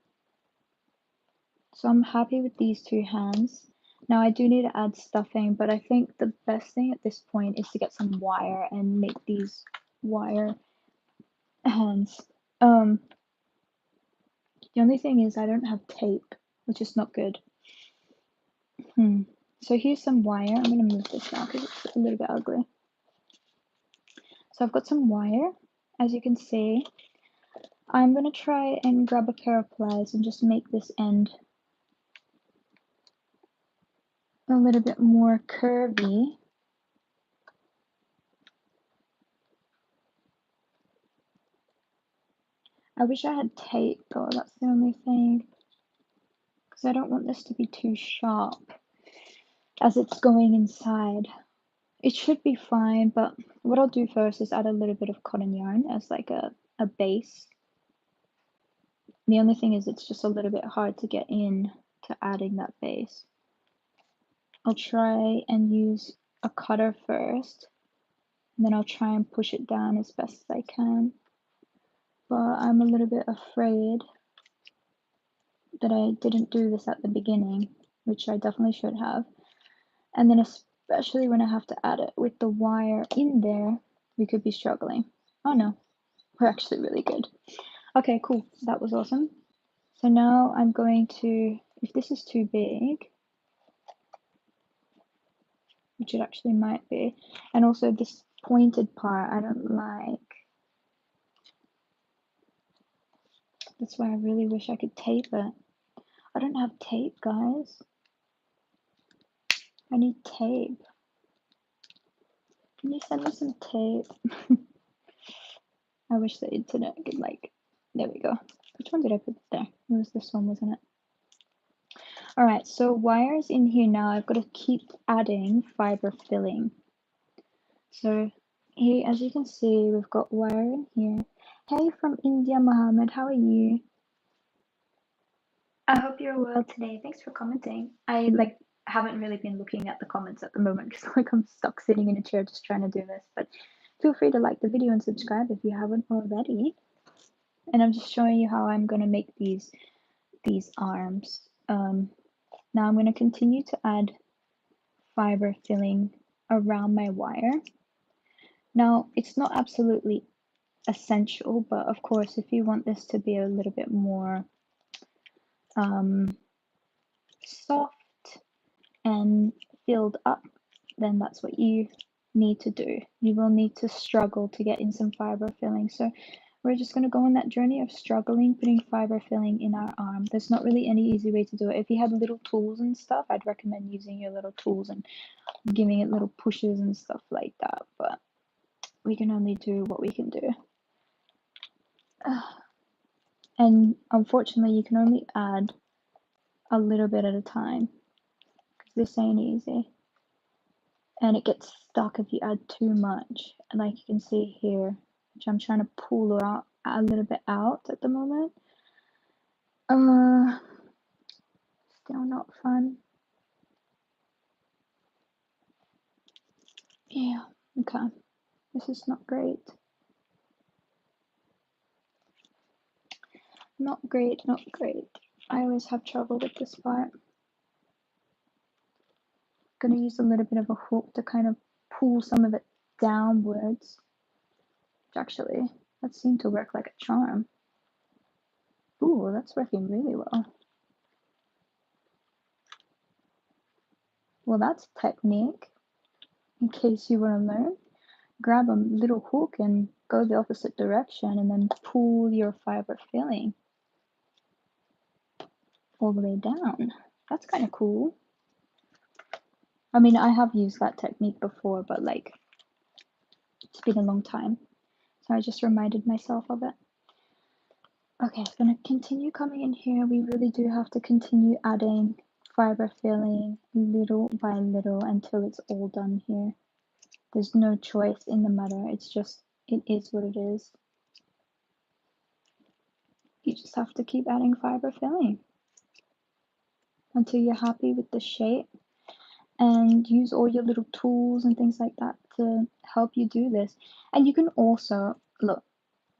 So I'm happy with these 2 hands. Now I do need to add stuffing, but I think the best thing at this point is to get some wire and make these wire hands. The only thing is I don't have tape, which is not good. So here's some wire. I'm going to move this now because it's a little bit ugly. So I've got some wire, as you can see. I'm going to try and grab a pair of pliers and just make this end a little bit more curvy. I wish I had tape though, that's the only thing. Because I don't want this to be too sharp as it's going inside. It should be fine, but what I'll do first is add a little bit of cotton yarn as like a base. The only thing is it's just a little bit hard to get in to adding that base. I'll try and use a cutter first, and then I'll try and push it down as best as I can. But I'm a little bit afraid that I didn't do this at the beginning, which I definitely should have. And then especially when I have to add it with the wire in there, we could be struggling. Oh no, we're actually really good. Okay, cool, that was awesome. So now I'm going to, if this is too big, which it actually might be, and also this pointed part I don't like. That's why I really wish I could tape it. I don't have tape, guys. I need tape. Can you send me some tape? I wish the internet could like, there we go. Which one did I put there? It was this one, wasn't it? All right, so wires in here now. I've got to keep adding fiber filling. So here, as you can see, we've got wire in here. Hey from India, Mohammed, how are you? I hope you're well today. Thanks for commenting. I haven't really been looking at the comments at the moment because like I'm stuck sitting in a chair just trying to do this. But feel free to like the video and subscribe if you haven't already. And I'm just showing you how I'm gonna make these arms. Now I'm gonna continue to add fiber filling around my wire. Now it's not absolutely essential, but of course if you want this to be a little bit more soft and filled up, then that's what you need to do. You will need to struggle to get in some fiber filling. So we're just going to go on that journey of struggling, putting fiber filling in our arm. There's not really any easy way to do it. If you had little tools and stuff, I'd recommend using your little tools and giving it little pushes and stuff like that. But we can only do what we can do. And unfortunately, you can only add a little bit at a time because this ain't easy. And it gets stuck if you add too much. And like you can see here, which I'm trying to pull out a little bit out at the moment. Still not fun. Yeah, okay. This is not great. Not great, not great. I always have trouble with this part. Gonna use a little bit of a hook to kind of pull some of it downwards. Actually, that seemed to work like a charm. Ooh, that's working really well. Well, that's a technique, in case you want to learn. Grab a little hook and go the opposite direction and then pull your fiber filling all the way down. That's kind of cool. I mean, I have used that technique before, but like, it's been a long time. So I just reminded myself of it. Okay, I'm gonna continue coming in here. We really do have to continue adding fiber filling little by little until it's all done here. There's no choice in the matter. It's just, it is what it is. You just have to keep adding fiber filling until you're happy with the shape, and use all your little tools and things like that to help you do this. And you can also, look,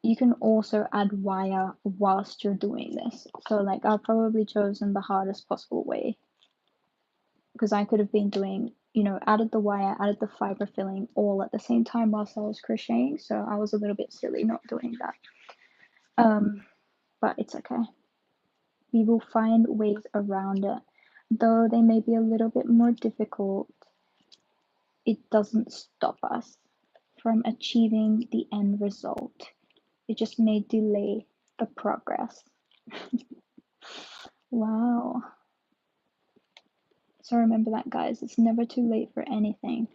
you can also add wire whilst you're doing this. So like, I've probably chosen the hardest possible way, because I could have been doing, you know, added the wire, added the fiber filling all at the same time whilst I was crocheting. So I was a little bit silly not doing that. But it's okay. We will find ways around it. Though they may be a little bit more difficult, it doesn't stop us from achieving the end result. It just may delay the progress. Wow. So remember that, guys. It's never too late for anything.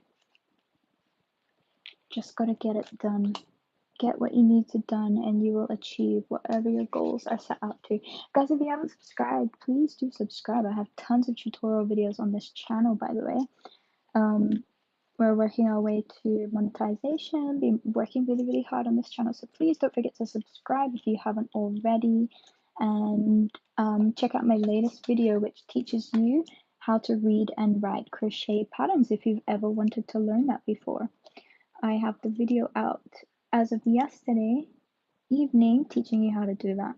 Just gotta get it done. Get what you need to done and you will achieve whatever your goals are set out to. Guys, if you haven't subscribed, please do subscribe. I have tons of tutorial videos on this channel, by the way. We're working our way to monetization, been working really, really hard on this channel. So please don't forget to subscribe if you haven't already. And check out my latest video, which teaches you how to read and write crochet patterns if you've ever wanted to learn that before. I have the video out as of yesterday evening teaching you how to do that.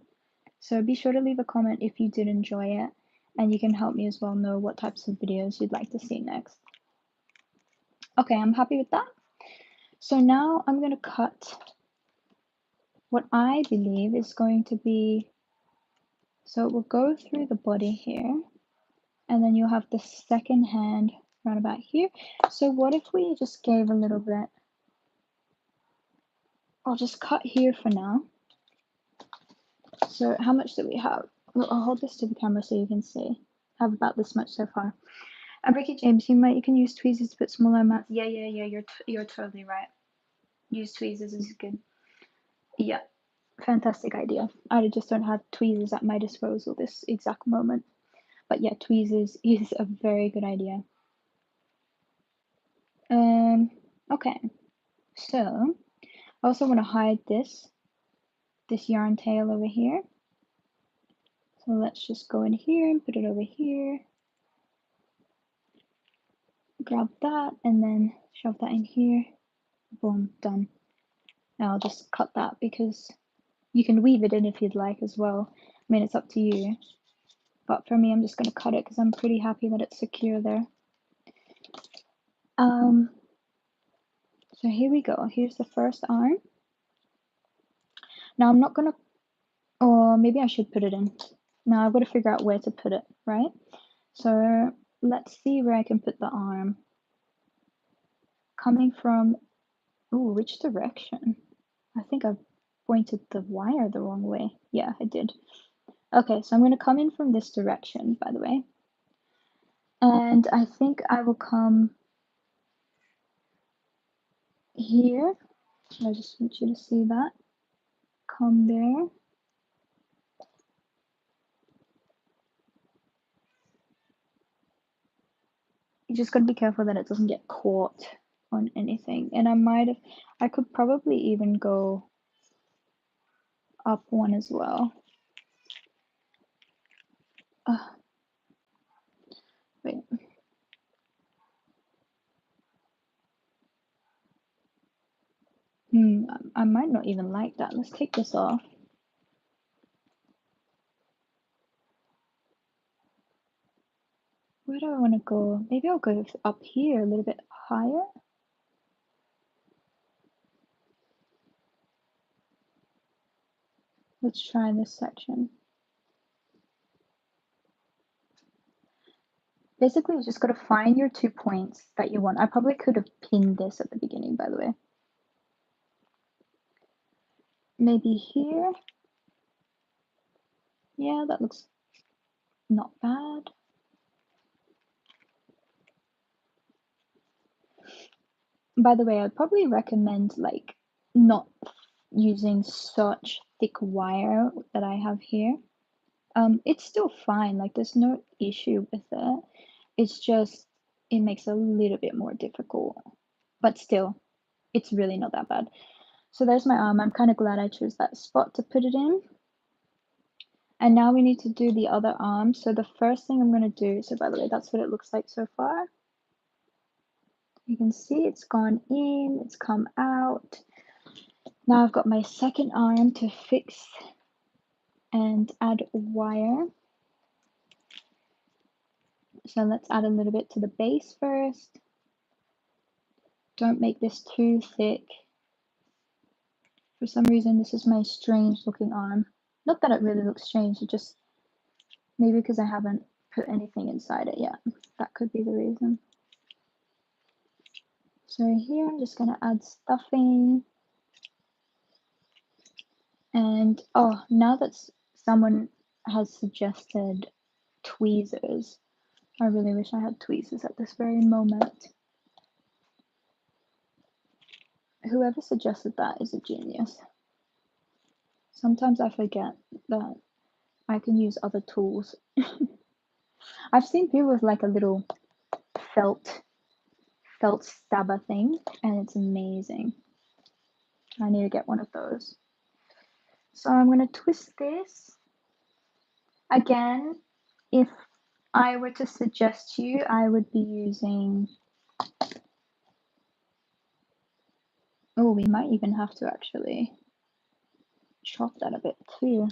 So be sure to leave a comment if you did enjoy it, and you can help me as well know what types of videos you'd like to see next. Okay, I'm happy with that. So now I'm going to cut what I believe is going to be, so it will go through the body here, and then you'll have the second hand right about here. So what if we just gave a little bit, I'll just cut here for now. So how much do we have? Well, I'll hold this to the camera so you can see. I have about this much so far. And Ricky James, you can use tweezers to put smaller amounts. Yeah, you're totally right. Use tweezers is good. Yeah, fantastic idea. I just don't have tweezers at my disposal this exact moment. But yeah, tweezers is a very good idea. Okay, so I also want to hide this yarn tail over here. So let's just go in here and put it over here. Grab that and then shove that in here. Boom, done. Now I'll just cut that because you can weave it in if you'd like as well. I mean, it's up to you. But for me, I'm just going to cut it because I'm pretty happy that it's secure there. So here we go. Here's the first arm. Now I'm not going to, or maybe I should put it in. Now I've got to figure out where to put it, right? So let's see where I can put the arm. Coming from, ooh, which direction? I think I pointed the wire the wrong way. Yeah, I did. Okay, so I'm going to come in from this direction, by the way. And I think I will come here. I just want you to see that. Come there. You just got to be careful that it doesn't get caught on anything. And I could probably even go up one as well. Wait. I might not even like that. Let's take this off. Where do I want to go? Maybe I'll go up here a little bit higher. Let's try this section. Basically, you just got to find your 2 points that you want. I probably could have pinned this at the beginning, by the way. Maybe here. Yeah, that looks not bad. By the way, I'd probably recommend like not using such thick wire that I have here. It's still fine, like there's no issue with it. It's just, it makes it a little bit more difficult, but still, it's really not that bad. So there's my arm. I'm kind of glad I chose that spot to put it in. And now we need to do the other arm. So the first thing I'm going to do, so by the way, that's what it looks like so far. You can see it's gone in, it's come out. Now I've got my second arm to fix and add wire. So let's add a little bit to the base first. Don't make this too thick. For some reason, this is my strange looking arm. Not that it really looks strange, it just, maybe because I haven't put anything inside it yet. That could be the reason. So here I'm just gonna add stuffing. And oh, now that someone has suggested tweezers, I really wish I had tweezers at this very moment. Whoever suggested that is a genius. Sometimes I forget that I can use other tools. I've seen people with like a little felt stabber thing, and it's amazing. I need to get one of those. So I'm going to twist this. Again, if I were to suggest to you, I would be using, oh, we might even have to actually chop that a bit too.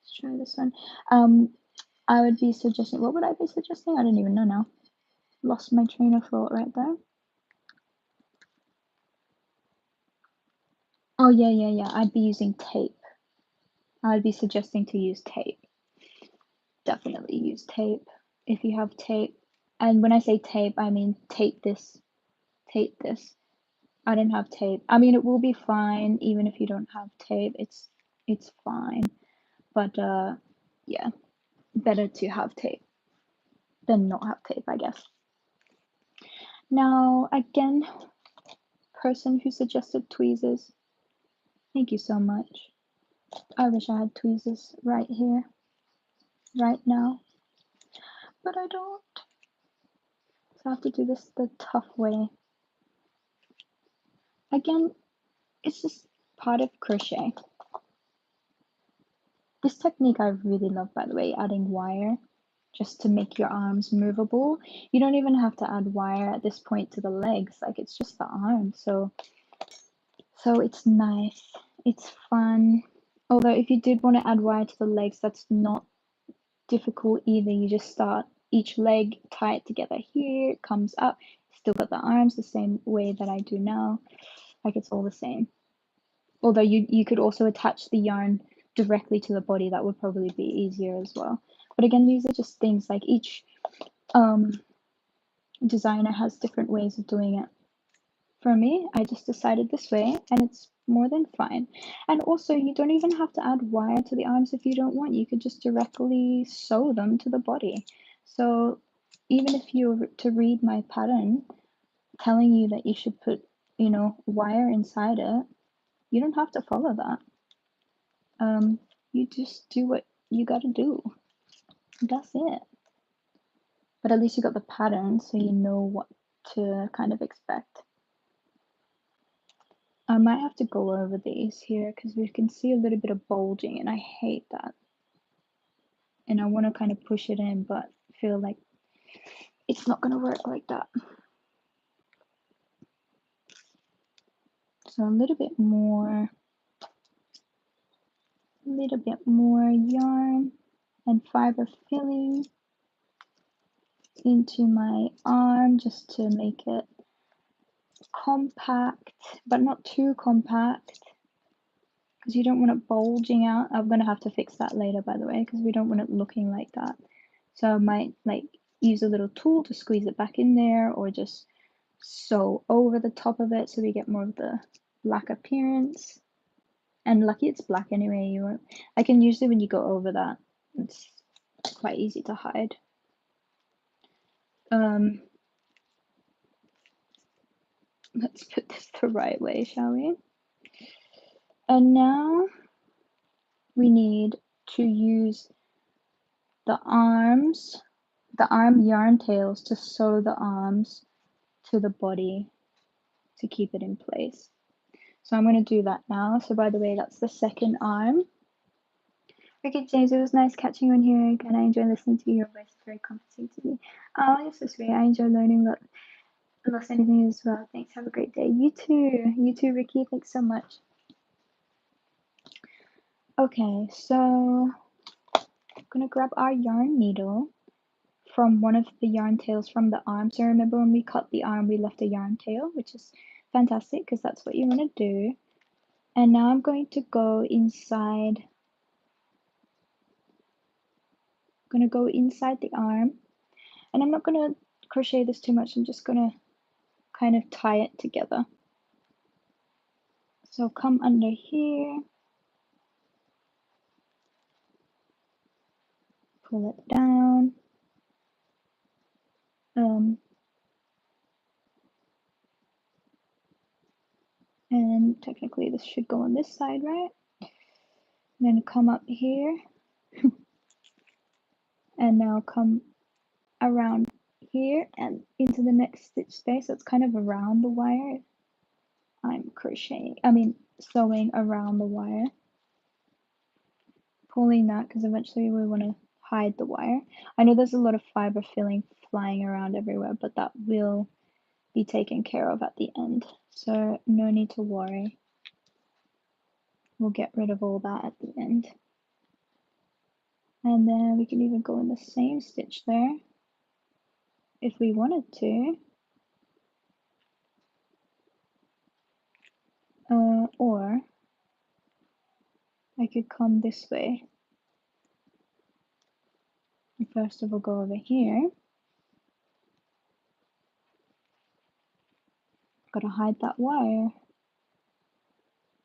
Let's try this one. I would be suggesting, what would I be suggesting? I don't even know now. Lost my train of thought right there. Oh, yeah. I'd be using tape. I'd be suggesting to use tape. Definitely use tape if you have tape. And when I say tape, I mean tape this. Tape this. I don't have tape. I mean, it will be fine even if you don't have tape. It's fine. But yeah, better to have tape than not have tape, I guess. Now, again, person who suggested tweezers, thank you so much. I wish I had tweezers right here, right now, but I don't. So I have to do this the tough way. Again, it's just part of crochet. This technique I really love, by the way, adding wire just to make your arms movable. You don't even have to add wire at this point to the legs, like it's just the arms. So it's nice, it's fun. Although if you did want to add wire to the legs, that's not difficult either. You just start each leg, tie it together here, it comes up, still got the arms the same way that I do now. Like it's all the same. Although you could also attach the yarn directly to the body, that would probably be easier as well. But again, these are just things like each designer has different ways of doing it. For me, I just decided this way, and it's more than fine. And also, you don't even have to add wire to the arms if you don't want. You could just directly sew them to the body. So even if you were to read my pattern telling you that you should put, you know, wire inside it, you don't have to follow that. You just do what you gotta do. That's it. But at least you got the pattern, so you know what to kind of expect. I might have to go over these here because we can see a little bit of bulging, and I hate that. And I want to kind of push it in, but feel like it's not going to work like that. So a little bit more yarn and fiber filling into my arm just to make it compact, but not too compact, because you don't want it bulging out. I'm gonna have to fix that later, by the way, because we don't want it looking like that. So I might like use a little tool to squeeze it back in there, or just sew over the top of it so we get more of the black appearance. And lucky it's black anyway. You won't, I can usually, when you go over that, it's quite easy to hide. Let's put this the right way, shall we? And now we need to use the arm yarn tails to sew the arms to the body to keep it in place. So I'm going to do that now. So by the way, that's the second arm. Okay, James, it was nice catching you on here again. I enjoy listening to your voice. It's very comforting to me. Oh, you're so sweet. I enjoy learning about lost anything as well. Thanks. Have a great day. You too. You too, Ricky. Thanks so much. Okay, so I'm gonna grab our yarn needle from one of the yarn tails from the arm. So remember when we cut the arm, we left a yarn tail, which is fantastic because that's what you want to do. And now I'm going to go inside. I'm gonna go inside the arm, and I'm not gonna crochet this too much. I'm just gonna kind of tie it together. So come under here, pull it down. And technically this should go on this side, right? And then come up here and now come around here and into the next stitch space. So it's kind of around the wire. I'm sewing around the wire, pulling that because eventually we want to hide the wire. I know there's a lot of fiber filling flying around everywhere, but that will be taken care of at the end, so no need to worry. We'll get rid of all that at the end. And then we can even go in the same stitch there if we wanted to. Or I could come this way. And first of all, go over here. Gotta hide that wire.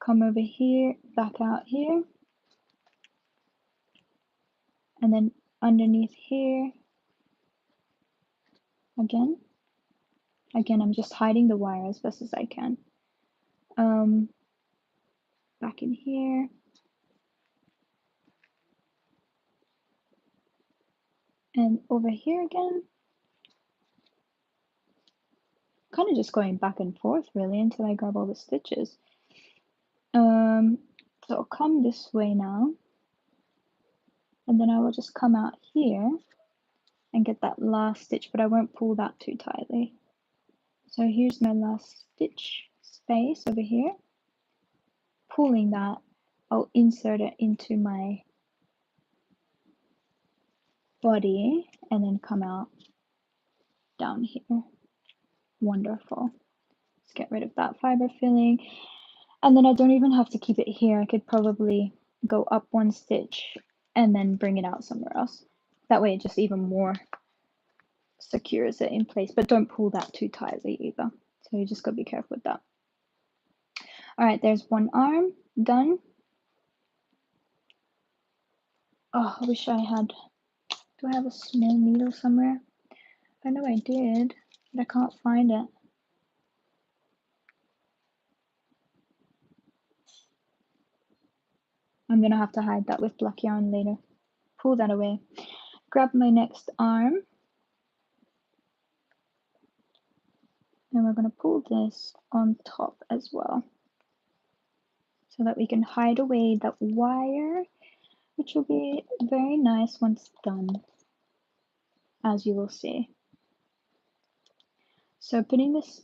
Come over here, back out here. And then underneath here. Again, I'm just hiding the wire as best as I can. Back in here. And over here again. Kind of just going back and forth really until I grab all the stitches. So I'll come this way now. And then I will just come out here and get that last stitch, but I won't pull that too tightly. So here's my last stitch space over here. Pulling that, I'll insert it into my body and then come out down here. Wonderful. Let's get rid of that fiber filling. And then I don't even have to keep it here. I could probably go up one stitch and then bring it out somewhere else. That way it just even more secures it in place, but don't pull that too tightly either. So you just gotta be careful with that. All right, there's one arm done. Oh, I wish I had, do I have a small needle somewhere? I know I did, but I can't find it. I'm gonna have to hide that with black yarn later. Pull that away. Grab my next arm. And we're gonna pull this on top as well, so that we can hide away that wire, which will be very nice once done, as you will see. So putting this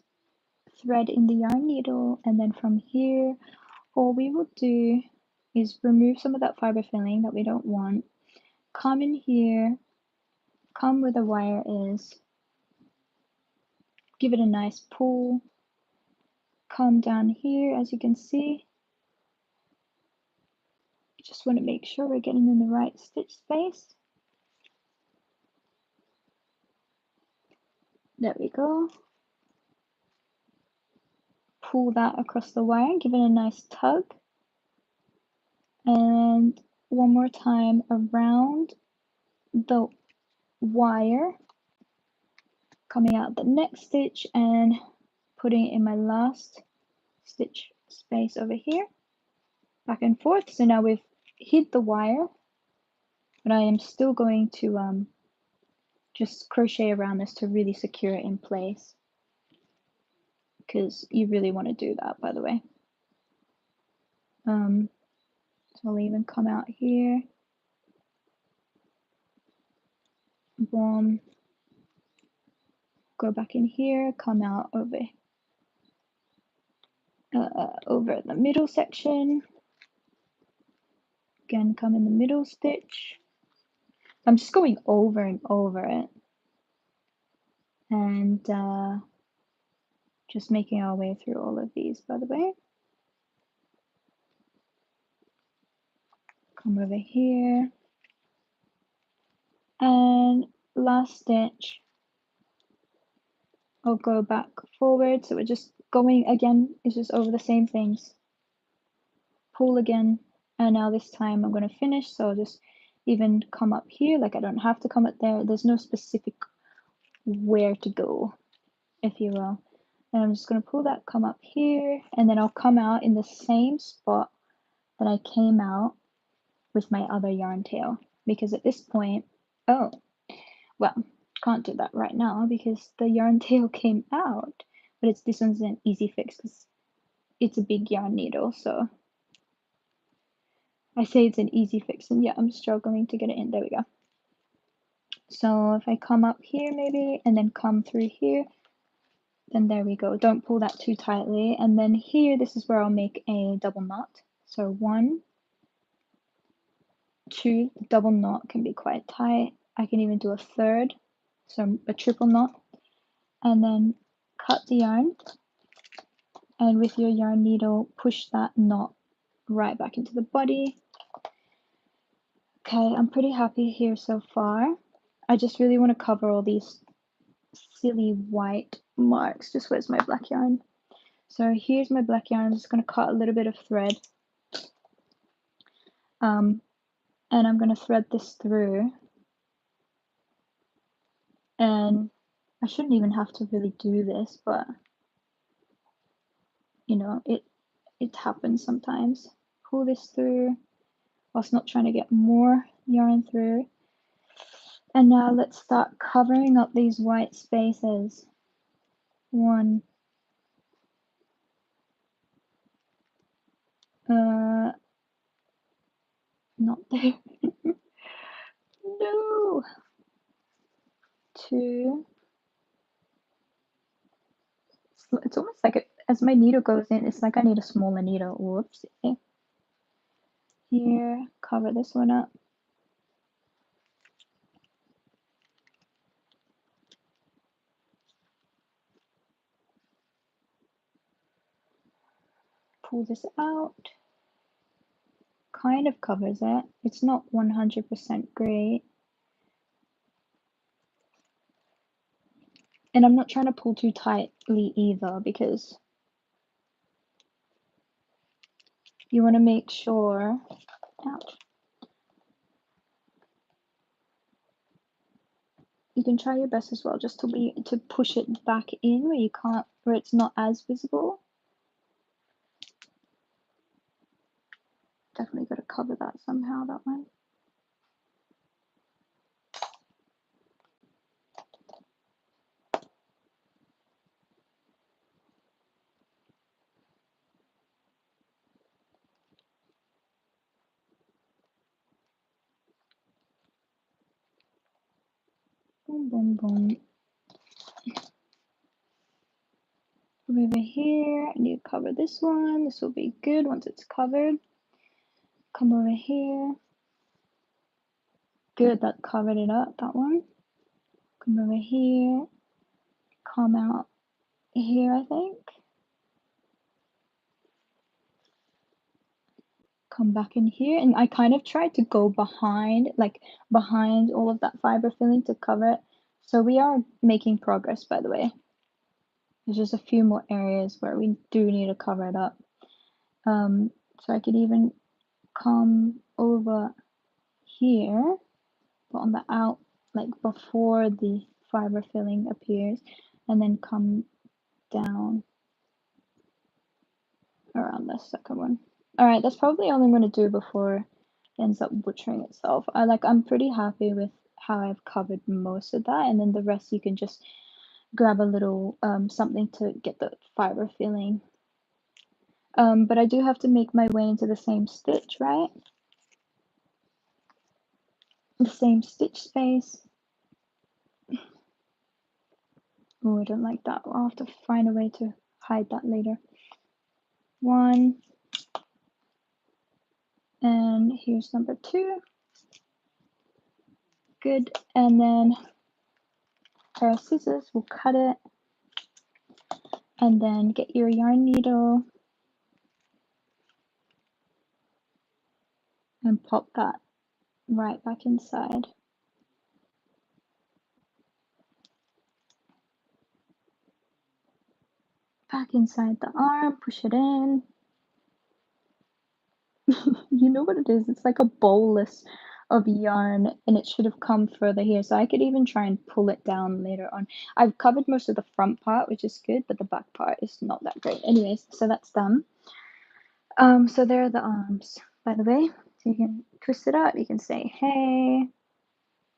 thread in the yarn needle, and then from here, all we will do is remove some of that fiber filling that we don't want. Come in here, come where the wire is, give it a nice pull, come down here, as you can see. Just want to make sure we're getting in the right stitch space. There we go. Pull that across the wire, give it a nice tug. And one more time around the wire, coming out the next stitch and putting it in my last stitch space over here, back and forth. So now we've hit the wire, but I am still going to just crochet around this to really secure it in place, because you really want to do that, by the way. So I'll even come out here, boom, go back in here, come out over the middle section, again come in the middle stitch. I'm just going over and over it, and just making our way through all of these, by the way. Come over here, and last stitch, I'll go back forward, so we're just going again, it's just over the same things. Pull again, and now this time I'm going to finish, so I'll just even come up here, like I don't have to come up there, there's no specific where to go, if you will. And I'm just going to pull that, come up here, and then I'll come out in the same spot that I came out with my other yarn tail, because at this point, oh, well, can't do that right now because the yarn tail came out, but this one's an easy fix because it's a big yarn needle, so I say it's an easy fix, and yeah, I'm struggling to get it in. There we go. So if I come up here maybe, and then come through here, then there we go. Don't pull that too tightly. And then here, this is where I'll make a double knot. So 1, 2, the double knot can be quite tight. I can even do a third, so a triple knot. And then cut the yarn, and with your yarn needle, push that knot right back into the body. Okay, I'm pretty happy here so far. I just really want to cover all these silly white marks. Just where's my black yarn? So here's my black yarn. I'm just going to cut a little bit of thread. And I'm going to thread this through. And I shouldn't even have to really do this, but you know, it happens sometimes. Pull this through whilst not trying to get more yarn through. And now let's start covering up these white spaces. 1, not there. No. 2. It's almost like as my needle goes in, it's like I need a smaller needle. Whoops. Here, cover this one up. Pull this out. Kind of covers it. It's not 100% great. And I'm not trying to pull too tightly either, because you want to make sure, ouch, you can try your best as well just to push it back in where you can't, where it's not as visible. Definitely got to cover that somehow, that one. Boom, boom, boom. Come over here. I need to cover this one. This will be good once it's covered. Come over here. Good, that covered it up, that one. Come over here. Come out here, I think. come back in here, and I kind of tried to go behind, like behind all of that fiber filling to cover it. So we are making progress, by the way. There's just a few more areas where we do need to cover it up. So I could even come over here, but on the out, like before the fiber filling appears, and then come down around the second one. Alright, that's probably all I'm gonna do before it ends up butchering itself. I'm pretty happy with how I've covered most of that, and then the rest you can just grab a little something to get the fiber filling. But I do have to make my way into the same stitch, right? The same stitch space. Oh, I don't like that. I'll have to find a way to hide that later. One. And here's number 2. Good. And then pair of scissors, we'll cut it. And then get your yarn needle and pop that right back inside. Back inside the arm, push it in. You know what it is? It's like a bolus of yarn, and it should have come further here. So I could even try and pull it down later on. I've covered most of the front part, which is good, but the back part is not that great. Anyways, so that's done. So there are the arms, by the way. So you can twist it up, you can say, hey,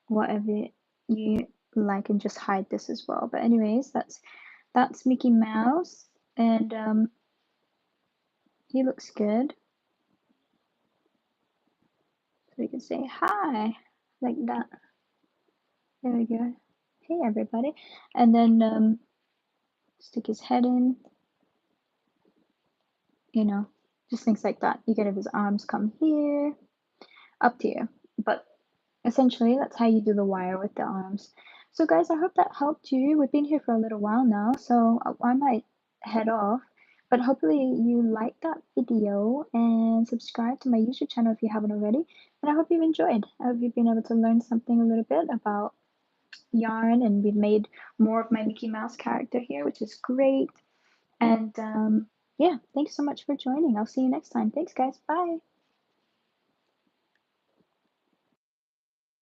whatever you like, and just hide this as well. But anyways, that's Mickey Mouse, and he looks good. So you can say hi, like that. There we go. Hey everybody. And then stick his head in, you know, just things like that. You get if his arms come here, up to you. But essentially, that's how you do the wire with the arms. So guys, I hope that helped you. We've been here for a little while now, so I might head off. But hopefully you liked that video and subscribe to my YouTube channel if you haven't already. And I hope you've enjoyed. I hope you've been able to learn something a little bit about yarn, and we've made more of my Mickey Mouse character here, which is great. And yeah, thanks so much for joining. I'll see you next time. Thanks guys. Bye.